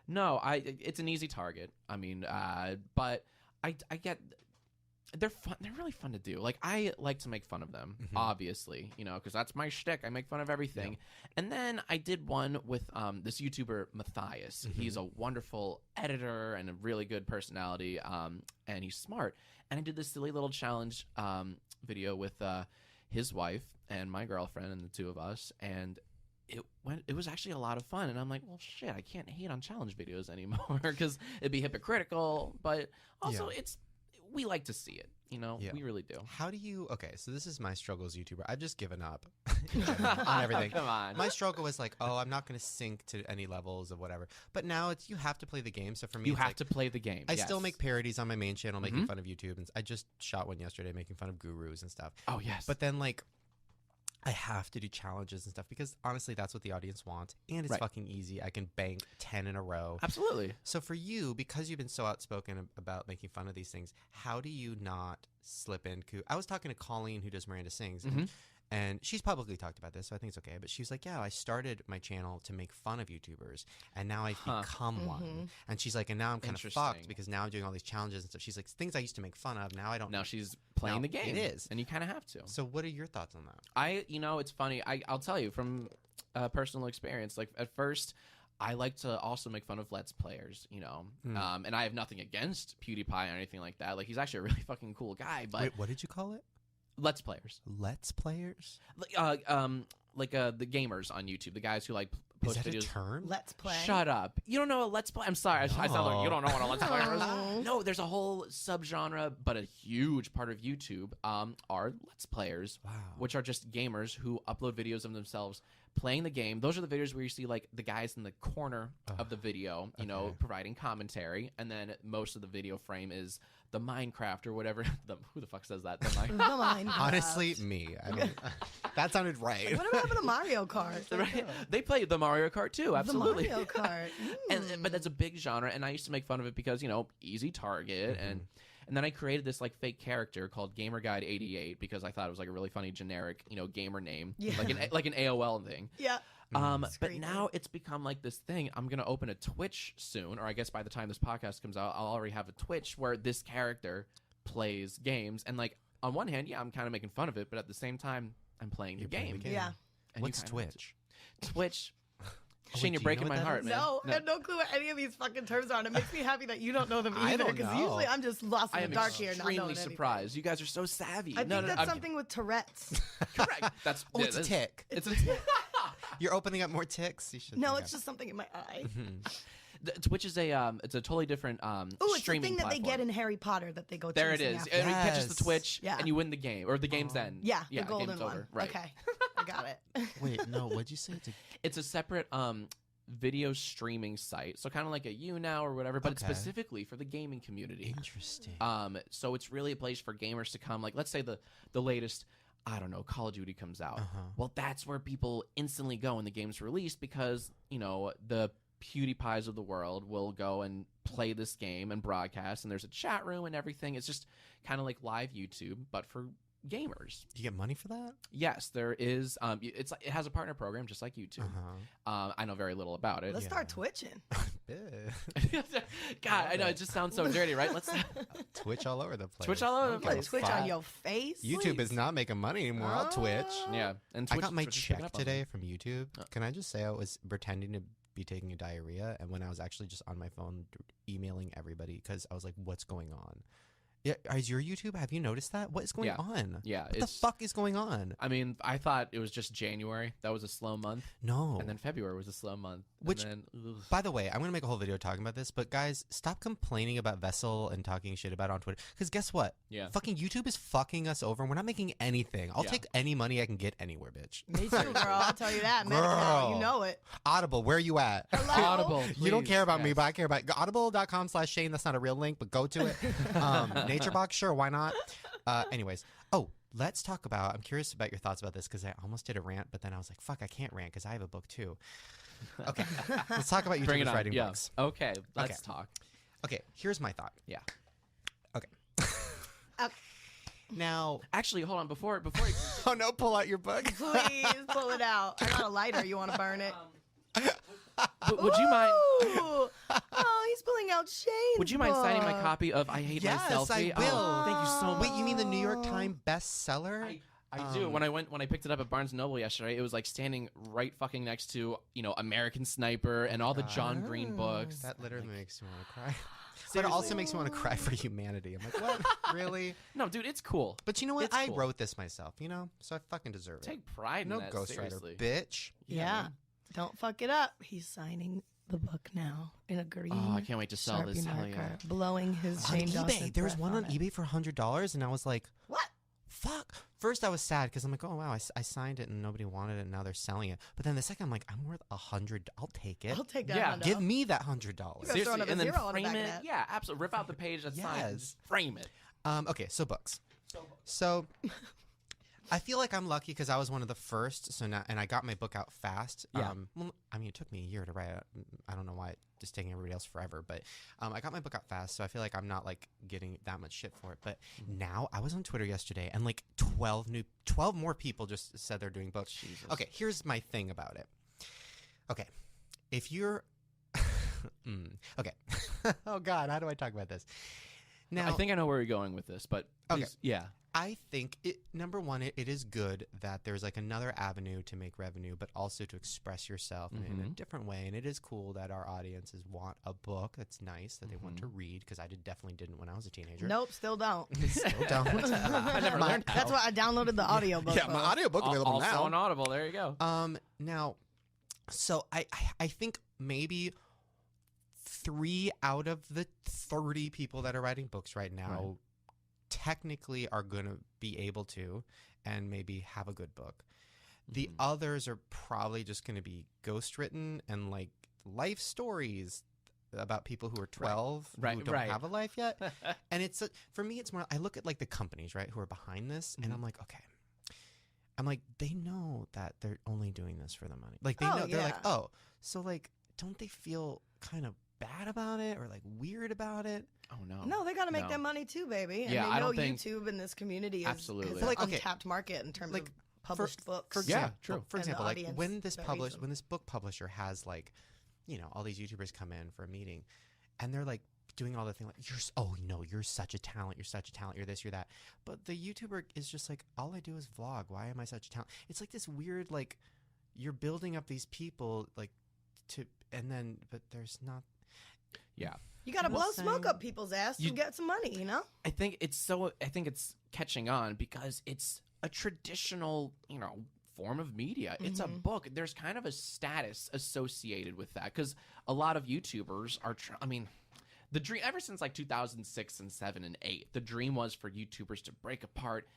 no, it's an easy target. I mean, but I get they're fun. They're really fun to do. Like, I like to make fun of them, obviously, you know, because that's my shtick. I make fun of everything. Yeah. And then I did one with this YouTuber Matthias. He's a wonderful editor and a really good personality, and he's smart. And I did this silly little challenge video with his wife and my girlfriend and the two of us, and it was actually a lot of fun. And I'm like, well, shit, I can't hate on challenge videos anymore because it'd be hypocritical, but also we like to see it, you know. We really do. How do you so this is my struggle as a YouTuber. I've just given up on everything. Come on. My struggle was like, I'm not going to sink to any levels of whatever, but now it's you have to play the game. So for me, you have to play the game. I still make parodies on my main channel making fun of YouTube, and I just shot one yesterday making fun of gurus and stuff. Oh yes. But then like I have to do challenges and stuff because honestly, that's what the audience wants. And it's fucking easy. I can bank 10 in a row. Absolutely. So for you, because you've been so outspoken about making fun of these things, how do you not slip in? I was talking to Colleen, who does Miranda Sings, and she's publicly talked about this, so I think it's okay. But she was like, yeah, I started my channel to make fun of YouTubers, and now I've become one. And she's like, and now I'm kind of fucked because now I'm doing all these challenges and stuff. She's like, things I used to make fun of, now I don't. Now she's playing the game. It is. And you kind of have to. So what are your thoughts on that? It's funny. I'll tell you from personal experience, like at first, I like to also make fun of Let's Players, you know, and I have nothing against PewDiePie or anything like that. Like, he's actually a really fucking cool guy. But wait, what did you call it? Let's Players. Let's Players? The gamers on YouTube, the guys who like post videos. Is that a term? Let's play. Shut up. You don't know a Let's Play? I'm sorry. I sound like you don't know what a Let's Player is. No, there's a whole subgenre, but a huge part of YouTube are Let's Players, which are just gamers who upload videos of themselves playing the game. Those are the videos where you see like the guys in the corner of the video, you know, providing commentary, and then most of the video frame is the Minecraft or whatever. Who the fuck says that? The Minecraft. Honestly, me. I mean, that sounded right. What about the Mario Kart? Right? They play the Mario Kart too. Absolutely. The Mario Kart. But that's a big genre, and I used to make fun of it because, you know, easy target, and then I created this like fake character called GamerGuide88 because I thought it was like a really funny generic, you know, gamer name, like an AOL thing. Yeah. But now it's become like this thing. I'm going to open a Twitch soon, or I guess by the time this podcast comes out, I'll already have a Twitch where this character plays games. And like, on one hand, I'm kind of making fun of it, but at the same time, I'm playing the game. Yeah. And what's Twitch? Twitch. Shane, you're breaking my heart, man. No, I have no clue what any of these fucking terms are. And it makes me happy that you don't know them either. Because usually I'm just lost in the dark here. I am extremely surprised. You guys are so savvy. I think that's something with Tourette's. Correct. That's it's a tick. It's a tick. You're opening up more ticks. You should. No, it's just something in my eye. Twitch is it's a totally different it's the thing that they get in Harry Potter that they go. There it is. After. And it catches the Twitch, and you win the game, or the game's end. Yeah, the golden one. Over. Right. Okay, I got it. Wait, no. What'd you say? It's a separate video streaming site, so kind of like a YouNow or whatever, but it's specifically for the gaming community. Interesting. So it's really a place for gamers to come. Like, let's say the latest, I don't know, Call of Duty comes out. Well, that's where people instantly go when the game's released because, you know, the PewDiePies of the world will go and play this game and broadcast, and there's a chat room and everything. It's just kind of like live YouTube, but for gamers. Do you get money for that? Yes, there is. It has a partner program just like YouTube. I know very little about it. Let's start twitching. God, I know, it just sounds so dirty, right? Let's Twitch all over the place. Twitch all over the place. Twitch on your face. YouTube is not making money anymore. I'll Twitch. Yeah, and Twitch, I got my Twitch check today from YouTube. Can I just say I was pretending to be taking a diarrhea, and when I was actually just on my phone emailing everybody because I was like, "What's going on?" Yeah, is your YouTube? Have you noticed that? What is going on? Yeah, what the fuck is going on? I mean, I thought it was just January. That was a slow month. No. And then February was a slow month. Which, and then, by the way, I'm going to make a whole video talking about this, but guys, stop complaining about Vessel and talking shit about it on Twitter. Because guess what? Yeah. Fucking YouTube is fucking us over and we're not making anything. I'll take any money I can get anywhere, bitch. Me too, girl. I'll tell you that. Girl. You know it. Audible, where are you at? Hello? Audible, you don't care about me, but I care about audible.com/Shane. That's not a real link, but go to it. NatureBox, sure, why not? Anyways. Oh, let's talk about, I'm curious about your thoughts about this because I almost did a rant, but then I was like, fuck, I can't rant because I have a book too. Okay, let's talk about YouTubers writing books. Okay, let's talk. Okay, here's my thought. Yeah. Okay. Now, actually, hold on. Before I... Oh no, pull out your book. Please pull it out. I got a lighter. You want to burn it? Would you mind? Oh, he's pulling out Shane's Would you mind signing my book. copy of I Hate Yes, Myself? I will. Oh, thank you so much. Wait, you mean the New York Times bestseller? I do. When I picked it up at Barnes & Noble yesterday, it was like standing right fucking next to, American Sniper and all the John Green books. That literally makes me want to cry. But it Seriously. also makes me want to cry for humanity. I'm like, what? Really? No, dude, it's cool. But you know what? It's I cool. wrote this myself, so I fucking deserve it. Take pride in No that, ghostwriter, seriously. bitch. Yeah. man. Don't fuck it up. He's signing the book now in a green. Oh, I can't wait to sell this. Sharpie Hell marker, yeah. blowing his On Shane Dawson eBay. There was breath one on it. eBay for $100, and I was like, What? fuck. First, I was sad because I'm like, oh, wow, I signed it and nobody wanted it, and now they're selling it. But then the second, I'm like, I'm worth $100. I'll take it. I'll take that. Yeah, Hundo. Give me that $100. You gotta throw Seriously, another and then zero on the frame back of it. that. Yeah, absolutely. Rip out the page that's signed. Yes. Just frame it. Okay, so books. So I feel like I'm lucky because I was one of the first. So now, and I got my book out fast. Yeah. Well, I mean, it took me a year to write it. I don't know why it's taking everybody else forever, but I got my book out fast. So I feel like I'm not like getting that much shit for it. But now I was on Twitter yesterday, and like 12 more people just said they're doing books. Jesus. Okay, here's my thing about it. Okay, if you're okay. Oh God, how do I talk about this? Now I think I know where you're going with this, but Okay. please, yeah. I think number one, it is good that there's like another avenue to make revenue, but also to express yourself in a different way. And it is cool that our audiences want a book that's nice that they want to read, because I definitely didn't when I was a teenager. Nope, still don't. Still don't. I never learned how. That's why I downloaded the audiobook. Yeah, my audiobook available Also now. on Audible. There you go. Now, so I think maybe 3 out of the 30 people that are writing books right now technically are going to be able to and maybe have a good book. The others are probably just going to be ghostwritten and like life stories about people who are 12 who don't have a life yet. And it's for me, it's more, I look at like the companies, right, who are behind this, and I'm like, okay. I'm like, they know that they're only doing this for the money. Like, they know, they're like, oh, so like, don't they feel kind of bad about it or like weird about it? Oh, no. No, they got to make No. their money too, baby. And Yeah, they I know don't think- YouTube and this community is, Absolutely. is an Like, okay, untapped market in terms like, of published books. For Yeah, example, true. For And the example, like audience when this that reads them. when this book publisher has like, all these YouTubers come in for a meeting, and they're like doing all the thing like, you're such a talent, you're this, you're that. But the YouTuber is just like, all I do is vlog. Why am I such a talent? It's like this weird like, you're building up these people like but there's not. Yeah. You got to blow saying- smoke up people's ass to get some money, you know? I think it's catching on because it's a traditional, form of media. It's a book. There's kind of a status associated with that because a lot of YouTubers are, the dream ever since like 2006 and 7 and 8, the dream was for YouTubers to break apart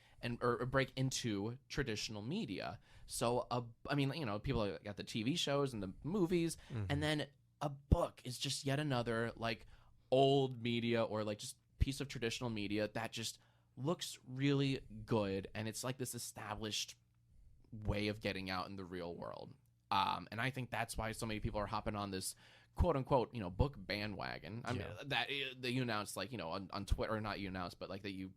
or break into traditional media. So, people got the TV shows and the movies, and then a book is just yet another like old media or like just piece of traditional media that just looks really good, and it's like this established way of getting out in the real world. And I think that's why so many people are hopping on this quote unquote, book bandwagon. I mean, that you announced like, on Twitter, or not you announced, but like that you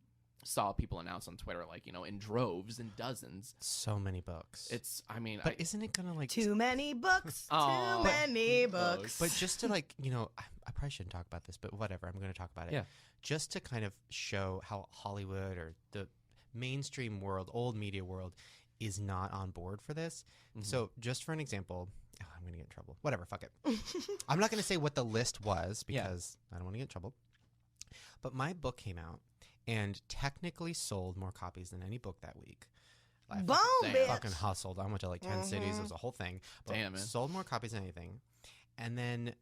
saw people announce on Twitter, like, in droves and dozens. So many books. But isn't it gonna like Too many books. Aw. Too many books. But just to like, I probably shouldn't talk about this, but whatever, I'm going to talk about it. Yeah. Just to kind of show how Hollywood or the mainstream world, old media world, is not on board for this. So just for an example, I'm going to get in trouble. Whatever, fuck it. I'm not going to say what the list was because I don't want to get in trouble. But my book came out and technically sold more copies than any book that week. I Boom, bitch. fucking hustled. I went to like 10 cities. It was a whole thing. But Damn, man. sold more copies than anything. And then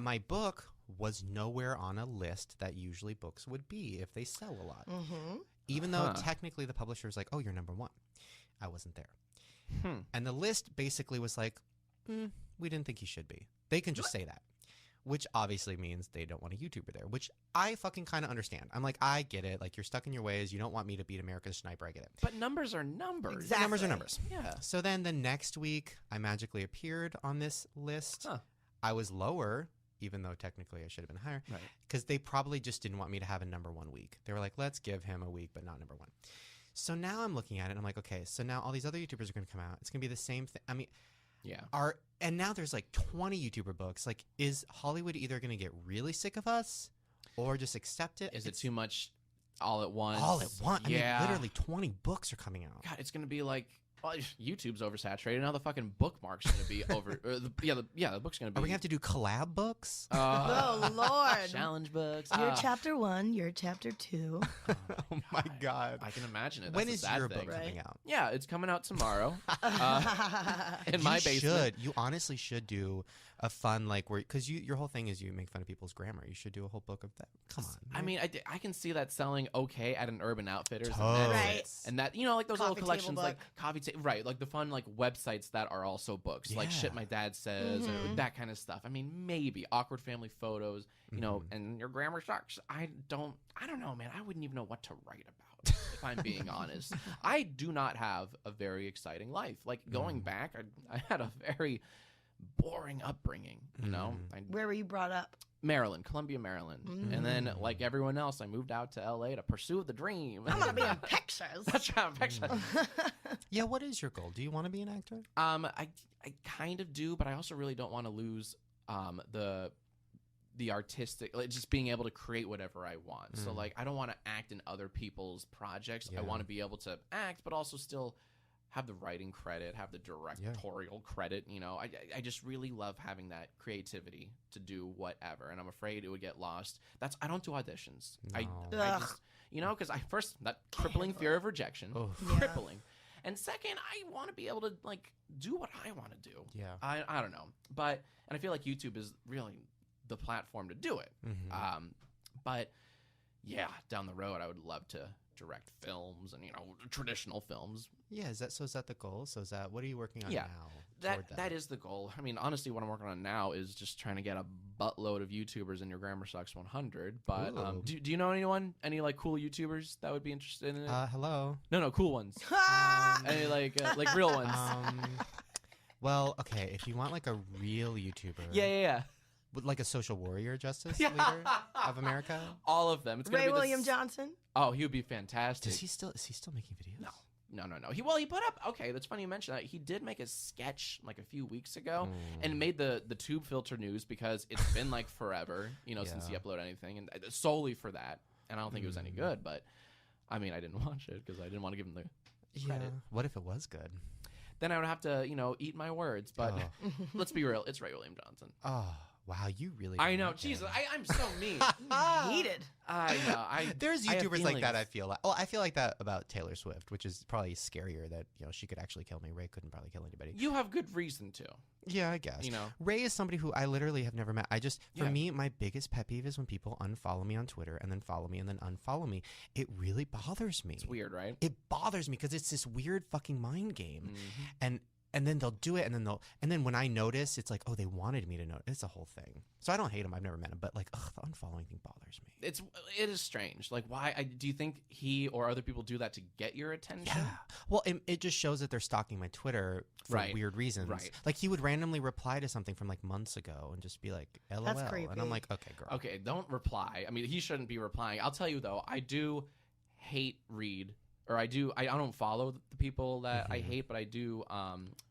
my book was nowhere on a list that usually books would be if they sell a lot. Even though technically the publisher was like, oh, you're number 1. I wasn't there. And the list basically was like, we didn't think you should be. They can just say that. Which obviously means they don't want a YouTuber there, which I fucking kind of understand. I'm like, I get it. Like, you're stuck in your ways. You don't want me to beat America's Sniper. I get it. But numbers are numbers. Exactly. Numbers are numbers. Yeah. So then the next week, I magically appeared on this list. I was lower, even though technically I should have been higher, Right. because they probably just didn't want me to have a number 1 week. They were like, let's give him a week, but not number 1. So now I'm looking at it, and I'm like, okay, so now all these other YouTubers are going to come out. It's going to be the same thing. I mean, Yeah. And now there's like 20 YouTuber books. Like, is Hollywood either going to get really sick of us or just accept it? Is it too much all at once? All at once? Yeah. I mean, literally 20 books are coming out. God, it's going to be like, well, YouTube's oversaturated. Now the fucking bookmark's going to be over. The book's going to be. Are we going to have to do collab books? Oh, Lord. Challenge books. You're chapter 1, you're chapter 2. Oh, my God. I can imagine it. When That's is a sad your thing. book coming out? Yeah, it's coming out tomorrow in You my basement. You honestly should do a fun, like, where, because your whole thing is you make fun of people's grammar. You should do a whole book of that. Come on. I mean, I can see that selling okay at an Urban Outfitters. Totally. Right. And that, you know, like those Coffee little table collections, book. like coffee table, right? Like the fun, like websites that are also books, like Yeah. Shit My Dad Says, or that kind of stuff. I mean, maybe awkward family photos, you know, and your grammar sucks. I don't know, man. I wouldn't even know what to write about if I'm being honest. I do not have a very exciting life. Like going back, I had a very boring upbringing. You know, Where were you brought up? Maryland, Columbia, Maryland, and then like everyone else, I moved out to LA to pursue the dream. I'm going to be in Texas. That's right, picture. Yeah, what is your goal? Do you want to be an actor? I kind of do, but I also really don't want to lose the artistic, like just being able to create whatever I want. So like I don't want to act in other people's projects. I Yeah. want to be able to act, but also still have the writing credit, have the directorial credit. You know, I just really love having that creativity to do whatever, and I'm afraid it would get lost. I don't do auditions. I Ugh. just, you know, because that crippling fear of rejection, Oh. crippling. And second, I want to be able to like do what I want to do. Yeah. I don't know, and I feel like YouTube is really the platform to do it. But yeah, down the road, I would love to direct films and, you know, traditional films. Yeah, is that the goal? So is that, what are you working on Yeah, now? that is the goal. I mean, honestly, what I'm working on now is just trying to get a buttload of YouTubers in your Grammar Sucks 100. But Ooh. do you know anyone? Any like cool YouTubers that would be interested in it? Hello. No, cool ones. Any like real ones? Well, okay, if you want like a real YouTuber. Yeah. With like a social warrior justice leader of America. All of them. It's gonna Ray be William Johnson? Oh, he would be fantastic. Is he still making videos? No. He put up. Okay, that's funny you mention that. He did make a sketch like a few weeks ago, and made the tube filter news because it's been like forever, you know, since he uploaded anything, and solely for that. And I don't think it was any good, but I mean, I didn't watch it because I didn't want to give him the credit. Yeah. What if it was good? Then I would have to, you know, eat my words. But let's be real, it's Ray William Johnson. Oh, wow, you really. I don't know, like Jesus, him. I'm so mean. Heated. I know. There's I have YouTubers like that. feelings. I feel like. Oh, I feel like that about Taylor Swift, which is probably scarier. That, you know, she could actually kill me. Ray couldn't probably kill anybody. You have good reason to. Yeah, I guess. You know. Ray is somebody who I literally have never met. For Yeah. me, my biggest pet peeve is when people unfollow me on Twitter and then follow me and then unfollow me. It really bothers me. It's weird, right? It bothers me because it's this weird fucking mind game, and then they'll do it, and then when I notice, it's like, oh, they wanted me to know. It's a whole thing. So I don't hate him. I've never met him, but like, ugh, the unfollowing thing bothers me. It is strange. Like, why? Do you think he or other people do that to get your attention? Yeah. Well, it just shows that they're stalking my Twitter for Right. weird reasons. Right. Like, he would randomly reply to something from like months ago and just be like, LOL. That's And creepy. I'm like, okay, girl. Okay, don't reply. I mean, he shouldn't be replying. I'll tell you though, I do hate read, or I don't follow the people that I hate, but I do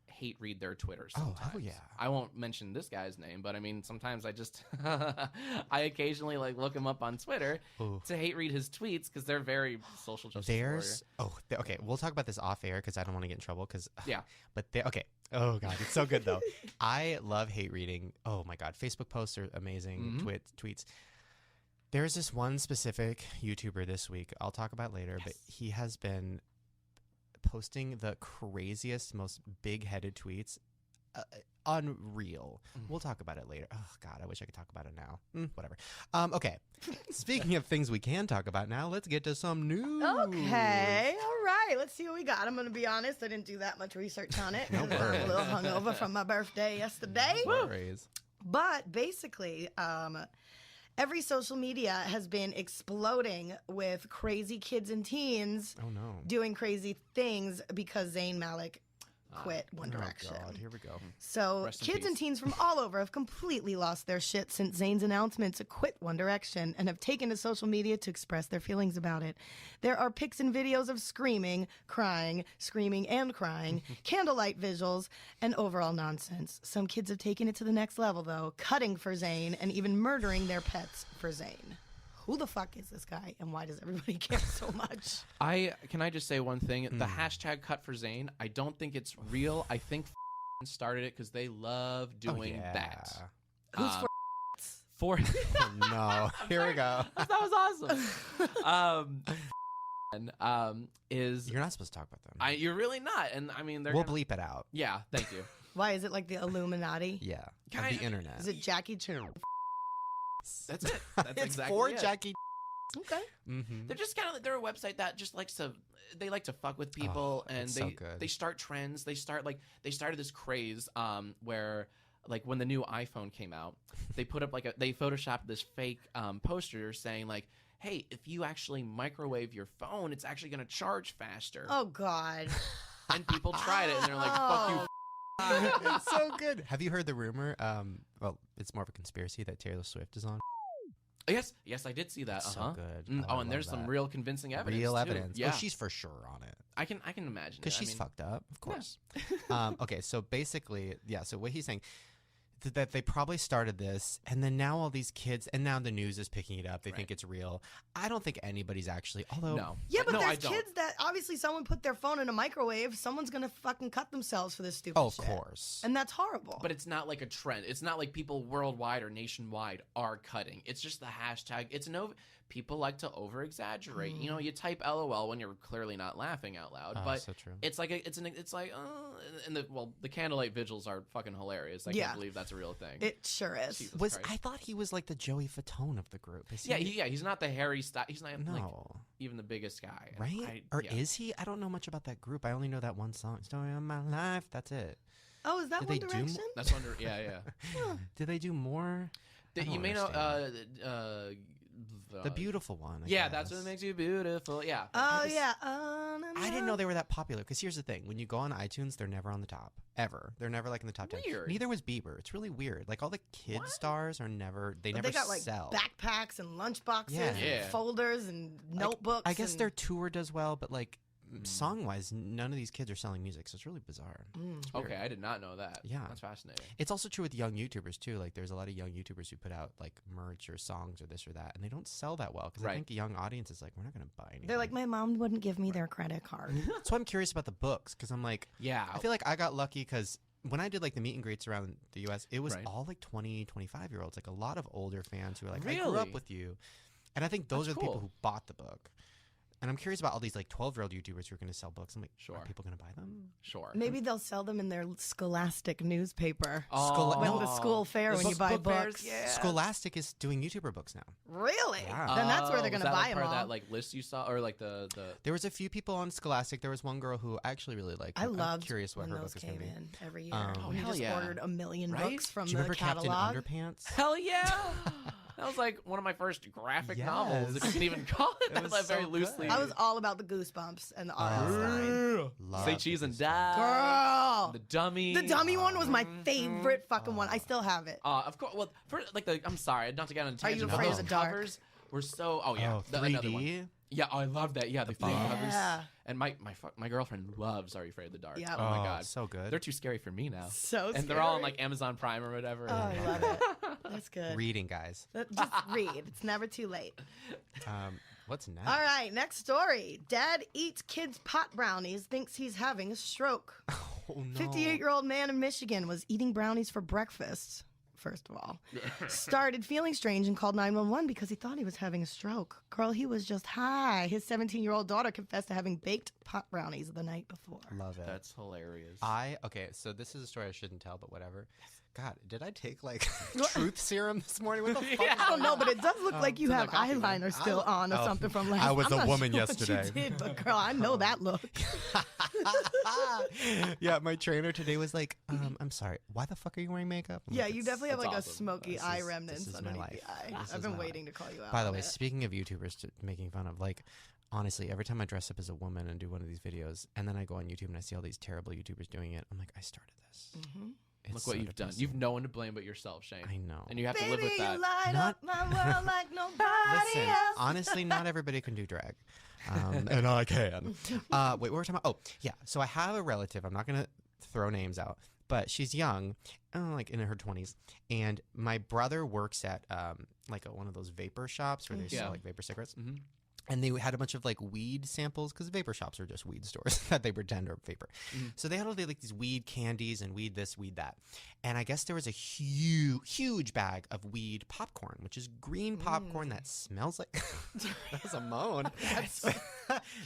hate read their Twitter sometimes. Oh, hell yeah. I won't mention this guy's name, but I mean, sometimes I just I occasionally like look him up on Twitter to hate read his tweets because they're very social justice Okay, we'll talk about this off air because I don't want to get in trouble. Yeah. But okay. Oh god, it's so good though. I love hate reading. Oh my god, Facebook posts are amazing. Tweets. There's this one specific YouTuber this week I'll talk about later, but he has been posting the craziest, most big-headed tweets. Unreal. We'll talk about it later. Oh god, I wish I could talk about it now. Whatever. Okay. Speaking of things we can talk about now, let's get to some news. Okay, all right. Let's see what we got. I'm going to be honest. I didn't do that much research on it. No I'm a worries. little hungover from my birthday yesterday. No worries. But basically, every social media has been exploding with crazy kids and teens Oh no. doing crazy things because Zayn Malik quit One Direction. Oh God, here we go. So Rest in kids peace. and teens from all over have completely lost their shit since Zayn's announcement to quit One Direction and have taken to social media to express their feelings about it. There are pics and videos of screaming, crying, screaming and crying, candlelight visuals, and overall nonsense. Some kids have taken it to the next level, though, cutting for Zayn and even murdering their pets for Zayn. Who the fuck is this guy, and why does everybody care so much? Can I just say one thing? The hashtag cut for Zayn, I don't think it's real. I think started it because they love doing that. Who's For Oh, no, here we go. that was awesome. Is You're not supposed to talk about them. you're really not, and I mean We'll bleep it out. Yeah, thank you. Why is it like the Illuminati? Yeah, Can of I- the internet. Is it Jackie Chan? That's it. That's It's exactly for it. Jackie. Okay. Mm-hmm. They're just kind of they're a website that just likes to like to fuck with people and it's they so good. they start trends. They started this craze where like when the new iPhone came out, they put up they photoshopped this fake poster saying like, hey, if you actually microwave your phone, it's actually going to charge faster. Oh God. And people tried it and they're like, fuck you. It's so good. Have you heard the rumor? Well, it's more of a conspiracy that Taylor Swift is on. Yes, I did see that. It's Uh-huh. so good. Mm, I and there's love some that. real convincing evidence. Real too. evidence. Yeah, Oh, she's for sure on it. I can imagine Because it. I she's mean, fucked up, of course. Okay, so basically, yeah, so what he's saying, that they probably started this, and then now all these kids, and now the news is picking it up. They think it's real. I don't think anybody's actually, although... No. Yeah, but No, I there's don't. kids that obviously someone put their phone in a microwave. Someone's gonna fucking cut themselves for this stupid Oh, of shit. course. And that's horrible. But it's not like a trend. It's not like people worldwide or nationwide are cutting. It's just the hashtag. People like to over exaggerate. You know, you type LOL when you're clearly not laughing out loud. Oh, but so true. it's like the candlelight vigils are fucking hilarious. I Yeah. can't believe that's a real thing. it sure is. Jesus Christ. I thought he was like the Joey Fatone of the group. Is yeah, he? he's not the Harry Styles. He's not like No. even the biggest guy, Right? I- Or yeah. is he? I don't know much about that group. I only know that one song, Story of My Life. That's it. Oh, is that Did One they do Direction? That's wonder. Yeah. Did they do more? I don't You may know. understand. The beautiful one. I Yeah, that's guess. what makes you beautiful. Yeah. Oh just- yeah. I didn't know they were that popular. Because here's the thing: when you go on iTunes, they're never on the top ever. They're never like in the top 10. Weird. Neither was Bieber. It's really weird. Like all the kid stars are never. They But never they got like sell. backpacks and lunchboxes Yeah. and Yeah. folders and Like, notebooks. I guess and... their tour does well, but like song wise, none of these kids are selling music, so it's really bizarre. It's weird. Okay, I did not know that. Yeah. That's fascinating. It's also true with young YouTubers too. Like, there's a lot of young YouTubers who put out like merch or songs or this or that, and they don't sell that well because I Right. think the young audience is like, we're not going to buy anything. They're like, my mom wouldn't give me their credit card. So I'm curious about the books because I'm like, Yeah. I feel like I got lucky because when I did like the meet and greets around the U.S., it was Right. all like 20, 25-year-olds, like a lot of older fans who are like, I grew Really? up with you, and I think those That's are the people cool. who bought the book. And I'm curious about all these like 12-year-old YouTubers who are going to sell books. I'm like, Sure. are people going to buy them? Sure. Maybe they'll sell them in their Scholastic newspaper. Schola- When no. the school fair, when you buy book fairs, books. yeah. Scholastic is doing YouTuber books now. Really? Yeah. Then that's where they're Was going to that, buy like, them part all. of that like list you saw, or like the There was a few people on Scholastic. There was one girl who I actually really liked. I I'm loved curious what when her those book is going came to be. in every year. Oh, when you hell just yeah. ordered a million Right? books from Do you the remember catalog. Captain Underpants? hell yeah. That was like one of my first graphic novels, if you Yes. can even call it that, was like, very so loosely. good. I was all about the Goosebumps and the R.L. Stein. Love Say cheese and Goosebumps. die. Girl! The dummy. The dummy one was my favorite fucking one. I still have it. Of course. Well, for like I'm sorry, not to get on a Are you tangent. but afraid of those the dark? covers were so. Oh yeah. Oh, Another one. 3D? Yeah, oh, I love that. Yeah, the fake covers. Yeah. And my girlfriend loves Are You Afraid of the Dark? Yeah. Oh my god. so good. They're too scary for me now. So And they're all on scary. like Amazon Prime or whatever. Oh, I love it. That's good. Reading, guys. Just read. It's never too late. What's next? All right, next story. Dad eats kids' pot brownies, thinks he's having a stroke. Oh, no. 58-year-old man in Michigan was eating brownies for breakfast, first of all. Started feeling strange and called 911 because he thought he was having a stroke. Girl, he was just high. His 17-year-old daughter confessed to having baked pot brownies the night before. Love it. That's hilarious. Okay, so this is a story I shouldn't tell, but whatever. God, did I take like truth serum this morning? What the fuck? Yeah. I don't know, but it does look like you it's in have the coffee, man. eyeliner still on or Oh, something from last I was I'm a not woman sure yesterday. What you did, but girl, I know that look. Yeah, my trainer today was like, I'm sorry, why the fuck are you wearing makeup? I'm Yeah, like, you "It's- definitely have like that's a awesome. smoky This eye is- remnants this is my underneath life. the eye. This I've is been my waiting life. to call you out. By the on way, it. speaking of YouTubers making fun of, like, honestly, every time I dress up as a woman and do one of these videos, and then I go on YouTube and I see all these terrible YouTubers doing it, I'm like, I started this. Mm-hmm. It's Look what so you've done. depressing. You've no one to blame but yourself, Shane. I know. And you have to Baby, live with that. you light Not- up my world like nobody Listen, else. honestly, not everybody can do drag. And I can. Wait, what were we talking about? Oh, yeah. So I have a relative. I'm not going to throw names out, but she's young, like in her 20s. And my brother works at like one of those vapor shops where they Yeah. sell like vapor cigarettes. Mm-hmm. And they had a bunch of like weed samples because vapor shops are just weed stores that they pretend are vapor. Mhm. So they had all like these weed candies and weed this, weed that. And I guess there was a huge bag of weed popcorn, which is green popcorn that smells like that was a moan.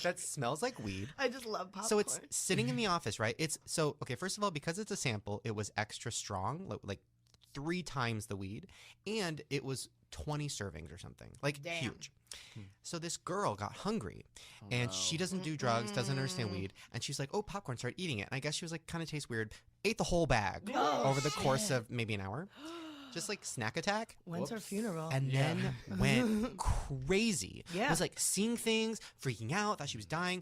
That smells like weed. I just love popcorn. So it's sitting in the office, right? It's so okay. First of all, because it's a sample, it was extra strong, like 3 times the weed, and it was 20 servings or something, like Damn. huge. So this girl got hungry, and she doesn't do drugs, doesn't understand weed, and she's like, "Oh, popcorn!" Started eating it, and I guess she was like, "Kind of tastes weird." Ate the whole bag Oh, over the course shit. of maybe an hour, just like snack attack. When's her Whoops. funeral? And then went crazy. Yeah. Was like seeing things, freaking out, thought she was dying.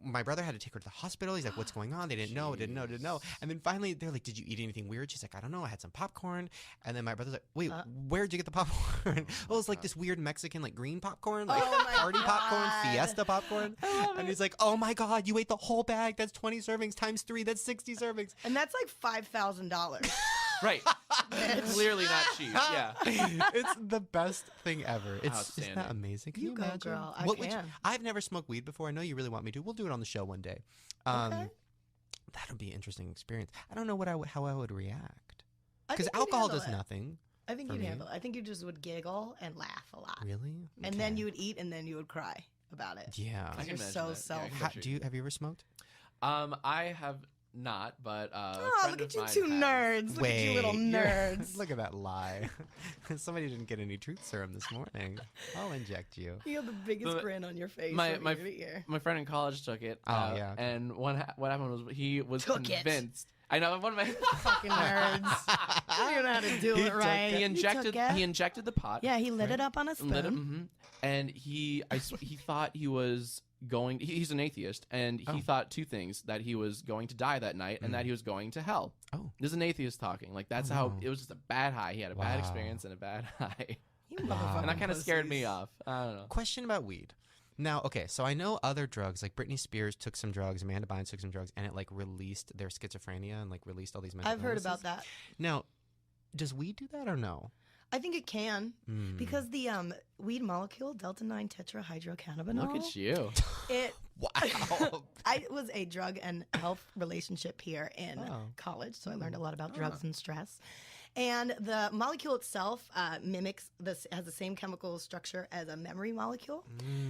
My brother had to take her to the hospital. He's like, "What's going on?" They didn't know. And then finally, they're like, "Did you eat anything weird?" She's like, "I don't know. I had some popcorn." And then my brother's like, "Wait, where'd you get the popcorn?" Oh, it's like this weird Mexican, like green popcorn, like Oh my party popcorn, God. fiesta popcorn. And he's like, "Oh my God, you ate the whole bag. That's 20 servings times 3. That's 60 servings." And that's like $5,000. Right. Clearly not cheap. Yeah. It's the best thing ever. Isn't that Outstanding. amazing? Can You you go, imagine? girl. I What would you- can. I've never smoked weed before. I know you really want me to. We'll do it on the show one day. Okay. That'll be an interesting experience. I don't know how I would react I because think you'd alcohol handle does it. nothing. I think for you'd me. handle it. I think you just would giggle and laugh a lot. Really? And then Okay. you would eat and then you would cry about it. Yeah. I can You're imagine so that. Yeah, I selfish. can How, picture have you ever smoked? I have not, but a Oh, friend look of at you mine two has. nerds. Look at you little you're- nerds. Look at that lie. Somebody didn't get any truth serum this morning. I'll inject you. You have the biggest But grin on your face. my- from my ear to ear. My friend in college took it. Oh, yeah, okay. And what happened was he was Took it. convinced. I know one of my Fucking nerds. You don't know how to do He it took right. he You injected took it? he injected the pot. Yeah, he lit it up on a spoon. And he thought he was going. He's an atheist, and he Oh. thought 2 things: that he was going to die that night, and that he was going to hell. Oh. This is an atheist talking. Like that's Oh, how no. it was. Just a bad high. He had a bad Wow. experience and a bad high, You Wow. motherfucking and that kind of scared me pussies. off. I don't know. Question about weed. Now, okay, so I know other drugs, like Britney Spears took some drugs, Amanda Bynes took some drugs, and it like released their schizophrenia and like released all these mental I've heard illnesses. about that. Now, does weed do that or no? I think it can Mm. because the weed molecule delta 9 tetrahydrocannabinol. Look at you. It. Wow. I was a drug and health relationship here in Oh. college, so I learned a lot about drugs and stress. And the molecule itself mimics this, has the same chemical structure as a memory molecule.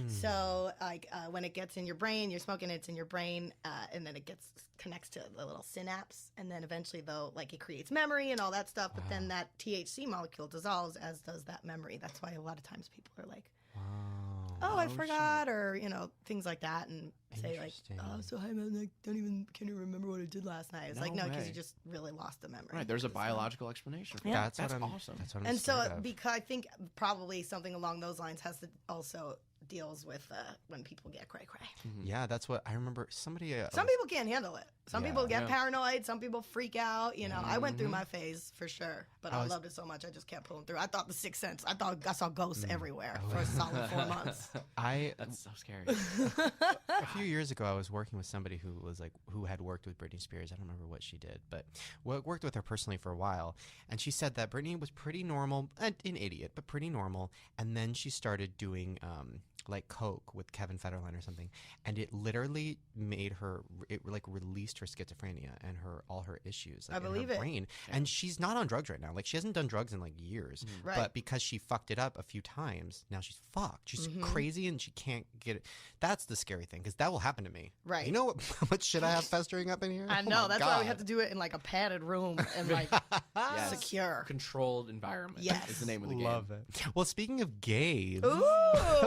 So, like when it gets in your brain, you're smoking, it's in your brain, and then it connects to the little synapse, and then eventually, though, like it creates memory and all that stuff. But then that THC molecule dissolves, as does that memory. That's why a lot of times people are like, Wow. "Oh, I forgot," or things like that, and say like, Interesting. "Oh, I'm so high, man, like can't even remember what I did last night." It's No like no, because way. you just really lost the memory. Right. There's a So- biological explanation. For Yeah. that. That's what I'm, awesome. That's what I'm And so, scared of. because I think probably something along those lines has to also deals with when people get cray cray. Yeah, that's what I remember. Somebody. Some people can't handle it. Some Yeah. people get Yeah. paranoid. Some people freak out. You know, I went through Mhm. my phase for sure, but I I was- loved it so much I just kept pulling through. I thought the Sixth Sense. I thought I saw ghosts everywhere Oh. for a solid 4 months. That's so scary. A few years ago, I was working with somebody who had worked with Britney Spears. I don't remember what she did, but worked with her personally for a while. And she said that Britney was pretty normal, an idiot, but pretty normal. And then she started doing like coke with Kevin Federline or something, and it literally made her. It like released her schizophrenia and all her issues. Like, I in her believe it. brain. And she's not on drugs right now. Like she hasn't done drugs in like years. Right. But because she fucked it up a few times, now she's fucked. She's Mm-hmm. crazy and she can't get it. That's the scary thing because that will happen to me. Right. You know how much shit I have festering up in here? I Oh know. my That's why we God. had to do it in like a padded room and like Yes. secure. Controlled environment. Yes. Is the name of the game. Love it. Well, speaking of games, Ooh,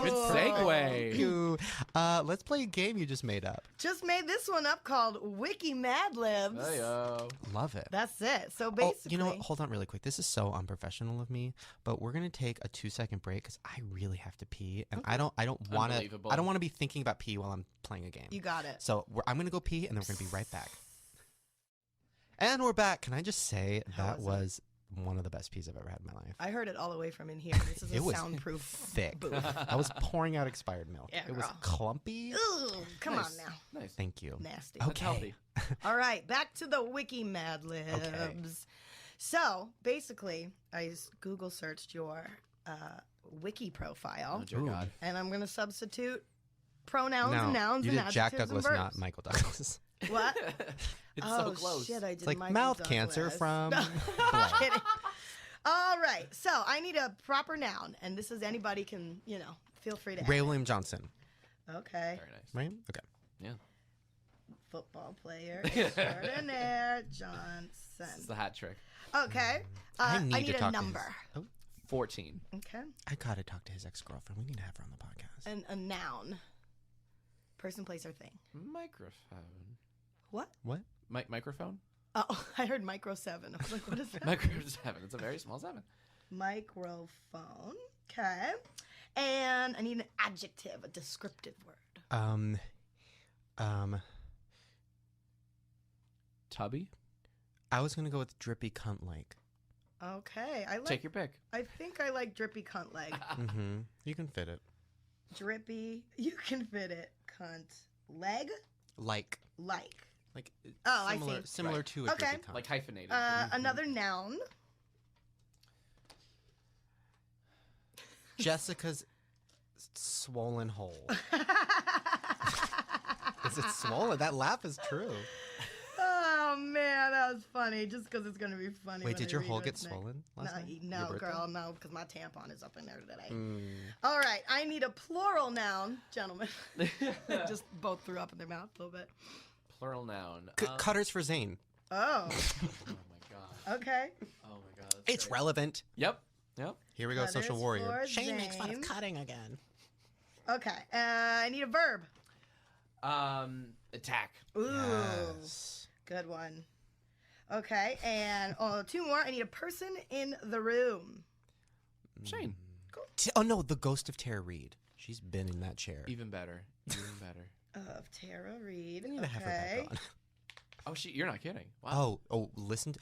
It's segue. you. Let's play a game you just made up. Just made this one up called Wiki Mad Libs. Hey-yo. Love it. That's it. So Oh, basically, you know what? Hold on really quick. This is so unprofessional of me, but we're going to take a 2-second break because I really have to pee. And I don't want to Unbelievable. I don't want to be thinking about pee while I'm playing a game. you got it. So I'm going to go pee and then we're going to be right back. And we're back. Can I just say How that was it? was one of the best peas I've ever had in my life. I heard it all the way from in here. This is It a was soundproof thick. booth. I was pouring out expired milk. Yeah, It was girl. clumpy. Ooh, come Nice. on now. Nice. Thank you. Nasty. That's healthy. All right, back to the Wiki Mad Libs. Okay. So basically, I Google searched your wiki profile, Oh, dear Ooh. God. and I'm going to substitute pronouns No, and nouns you and did adjectives Jack and Douglas, verbs. not Michael Douglas. What? It's oh so close. shit! I did It's like Michael mouth Douglas. cancer from No. blank. Kidding. All right, so I need a proper noun, and this is anybody can feel free to. Ray add it. William Johnson, Okay. Very nice. right? Okay. Yeah. Football player extraordinaire Johnson. This is the hat trick. Okay. I I need need to a talk to his- number. 14. Okay. I gotta talk to his ex-girlfriend. We need to have her on the podcast. And a noun. Person, place, or thing. Microphone. What? What? Microphone? Oh, I heard micro 7. I was like, what is that? Microphone 7. It's a very small 7. Microphone. Okay. And I need an adjective, a descriptive word. Tubby? I was gonna go with drippy cunt like. Okay. Take your pick. I think I like drippy cunt leg. Mm-hmm. You can fit it. Drippy. You can fit it. Cunt leg. Like Oh, I similar, see. similar Right. to a Okay. drippy cunt. Like hyphenated. Another noun. Jessica's swollen hole. Is it swollen? That laugh is true. Oh man, that was funny. Just because it's gonna be funny. Wait, when did I your read hole what's get next. swollen last night? Your No, birthday? girl, no, because my tampon is up in there today. Mm. All right, I need a plural noun, gentlemen. Just both threw up in their mouth a little bit. Plural noun. Cutters for Zane. Oh, Oh my God. okay. Oh my God. It's great. relevant. Yep. Yep. Here we go, Cutters social warrior. for Shane makes fun of Zane. cutting again. Okay, I need a verb. Attack. Ooh, Yes. good one. Okay, and two more. I need a person in the room. Shane. Oh no, the ghost of Tara Reid. She's been in that chair. Even better. Even better. Of Tara Reid. I need to have her back on. Oh, you're not kidding. Wow. Oh, listen,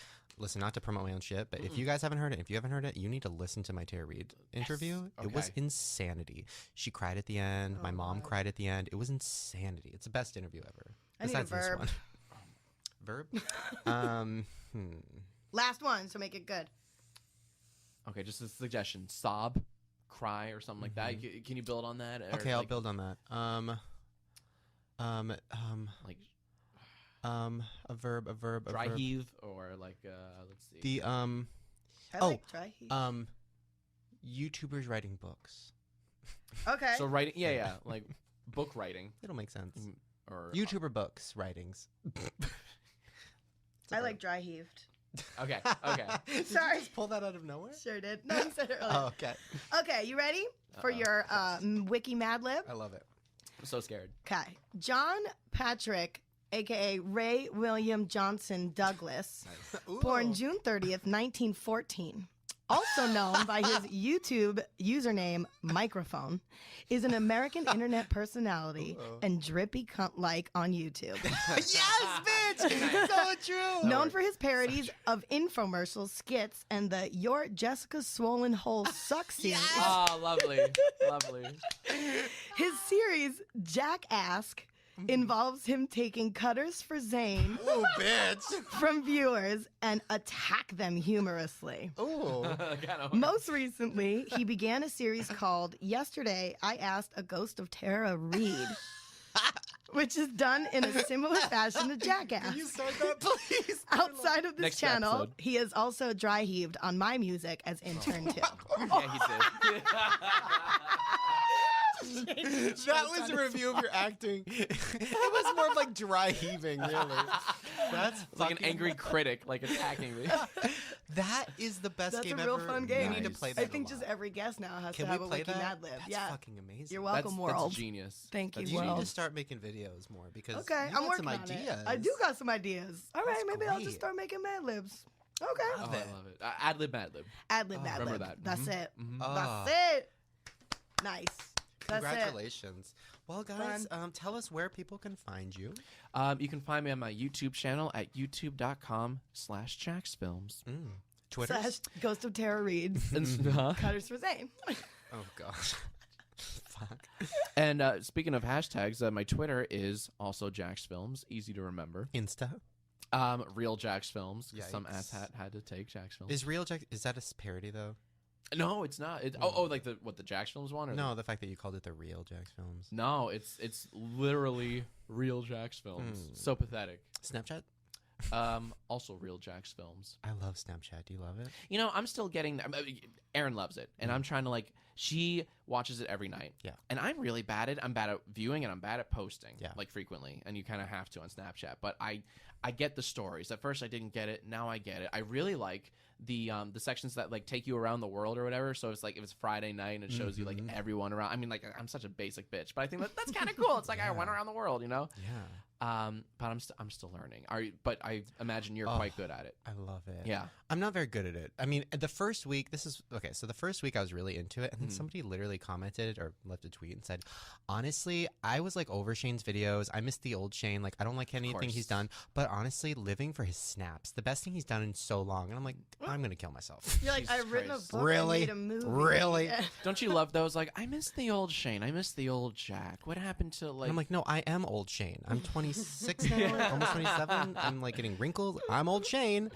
not to promote my own shit, but if you guys haven't heard it, you need to listen to my Tara Reid interview. It was Okay. insanity. She cried at the end. My mom cried at the end. It was insanity. It's the best interview ever. I need a Besides this verb. one. Verb? Last one, so make it good. Okay, just a suggestion. Sob, cry, or something like that. Can you build on that? Or Okay, I'll like- build on that. Like A verb. dry heave, or like let's see. The I Oh, like dry heat. YouTubers writing books. Okay. So writing, yeah, like book writing It'll make sense. or YouTuber books writings. I like dry heaved. Okay. Did Sorry. you just pull that out of nowhere? Sure did. No, you said it earlier. Oh, okay. Okay, you ready for your Wiki Mad Lib? I love it. I'm so scared. Okay. John Patrick, a.k.a. Ray William Johnson Douglas, born June 30th, 1914. Also known by his YouTube username Microphone, is an American internet personality and drippy cunt-like on YouTube. Yes, bitch! So true! Known for his parodies of infomercials, skits, and the Your Jessica Swollen Hole Suck series. Oh, lovely, lovely. His series, Jackass, involves him taking cutters for Zane Oh, bitch! from viewers and attack them humorously. Oh. Most recently, he began a series called Yesterday I Asked a Ghost of Tara Reid, which is done in a similar fashion to Jackass. Can you start that, please? Outside of this Next channel, episode. he is also dry heaved on my music as intern too. Yeah, he did. That was a review of your acting. It was more of like dry heaving, really. That's It's like an angry critic, like attacking me. That is the best That's game a real ever. fun game. We need to Nice. play that. I think a just lot. every guest now has Can to we have a play wiki that? Mad Lib. That's Yeah. fucking amazing. You're welcome, That's world. genius. Thank you, That's You need world. to start making videos more because Okay, you I'm got working some on ideas. it. I do got some ideas. All right, That's maybe I'll great. just start making Mad Libs. Okay. Oh, Love I it. love it. Ad lib, Mad lib. Ad Lib, Mad remember Lib. that. That's Mhm. it. Oh. That's it. Nice. That's it. Congratulations. Well, guys, tell us where people can find you. You can find me on my YouTube channel at youtube.com/jacksfilms. Twitter. / Ghost of Terror reads. Huh? Cutters for Zane. Oh gosh. Fuck. And speaking of hashtags, my Twitter is also Jack's Films. Easy to remember. Insta. Real Jack's Films. 'Cause some Yikes. asshat had to take Jack's Films. Is real Jack? Is that a parody though? No, it's not. Like the Jack's Films one? Or No, the fact that you called it the real Jack's Films. No, it's literally real Jack's Films. So pathetic. Snapchat. Also real Jack's Films. I love Snapchat. Do you love it? You know, I'm still getting. Aaron loves it, and I'm trying to like. She watches it every night. Yeah. And I'm really bad at. I'm bad at viewing, and I'm bad at posting. Yeah. Like frequently, and you kind of have to on Snapchat. But I get the stories. At first, I didn't get it. Now I get it. I really like the sections that like take you around the world or whatever. So it's like if it's Friday night and it shows you like everyone around. I mean, like I'm such a basic bitch, but I think that's kind of cool. It's like I went around the world, you know. Yeah. But I'm still learning. But I imagine you're quite good at it. I love it. Yeah. I'm not very good at it. I mean, the first week, so the first week I was really into it, and then somebody literally commented or left a tweet and said, honestly, I was like over Shane's videos. I missed the old Shane. Like, I don't like anything he's done, but honestly, living for his snaps, the best thing he's done in so long. And I'm like, I'm going to kill myself. You're like, Jesus I've written a Christ. book. Really? I made a movie. Really? Yeah. Don't you love those? Like, I miss the old Shane. I miss the old Jack. What happened to like? And I'm like, no, I am old Shane. I'm 26 now, almost 27. I'm like getting wrinkles. I'm old Shane.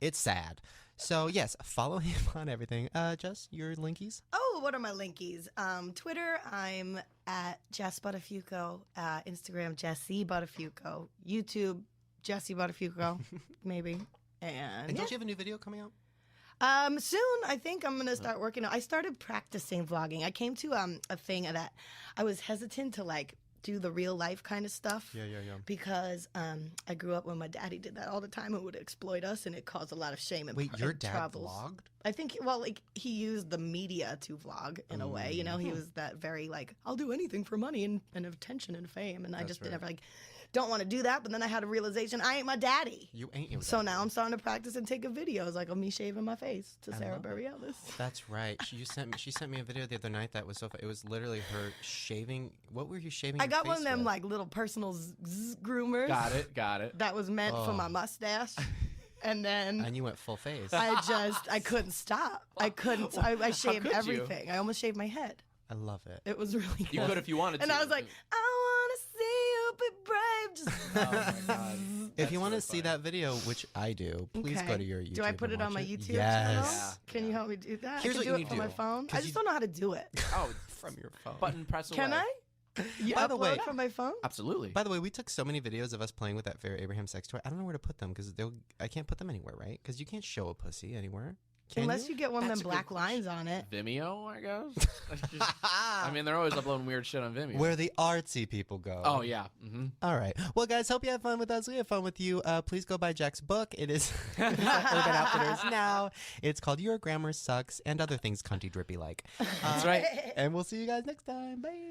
It's sad. So yes, follow him on everything. Jess, your linkies? Oh, what are my linkies? Twitter, I'm at Jess Buttafuoco. Instagram, Jessie Buttafuoco. YouTube, Jessie Buttafuoco, maybe. And Don't you have a new video coming out? soon, I think I'm gonna start working on. I started practicing vlogging. I came to a thing that I was hesitant to like do the real life kind of stuff. Yeah. Because I grew up when my daddy did that all the time and would exploit us, and it caused a lot of shame. And Wait, your dad troubles. vlogged? I think, like he used the media to vlog in a way. You know, he was that very like, I'll do anything for money and attention and fame, and I just never like don't want to do that. But then I had a realization: I ain't my daddy. You ain't your So dad. now I'm starting to practice and taking videos like of me shaving my face to Sarah love it. Bareilles. That's right. She sent me a video the other night that was so fun. It was literally her shaving. What were you shaving? I your got one face of them with? like little personal groomers. Got it. That was meant for my mustache. And then And you went full face. I couldn't stop. I couldn't. I shaved could you? everything. I almost shaved my head. I love it. It was really good. You could if you wanted And to. I was like, I want to see you be brave. Just Oh my god. If you want to see that video, which I do, please Okay. go to your YouTube. Do I put and it on watch my YouTube yes. channel? Yeah. Can you help me do that? Here's I what can you do need it to from my do. phone. 'Cause I just you- don't know how to do it. Oh, From your phone. button press away. Can I? You By the upload way- from my phone? Absolutely. By the way, we took so many videos of us playing with that Fair Abraham sex toy. I don't know where to put them because I can't put them anywhere, right? Because you can't show a pussy anywhere. Can Unless you get one of That's them a good black lines on it. Vimeo, I guess. I mean, they're always uploading weird shit on Vimeo. Where the artsy people go. Oh yeah. Mm-hmm. All right. Well, guys, hope you had fun with us. We had fun with you. Please go buy Jack's book. It is Urban Outfitters now. It's called Your Grammar Sucks and Other Things Cunty Drippy Like. That's right. And we'll see you guys next time. Bye.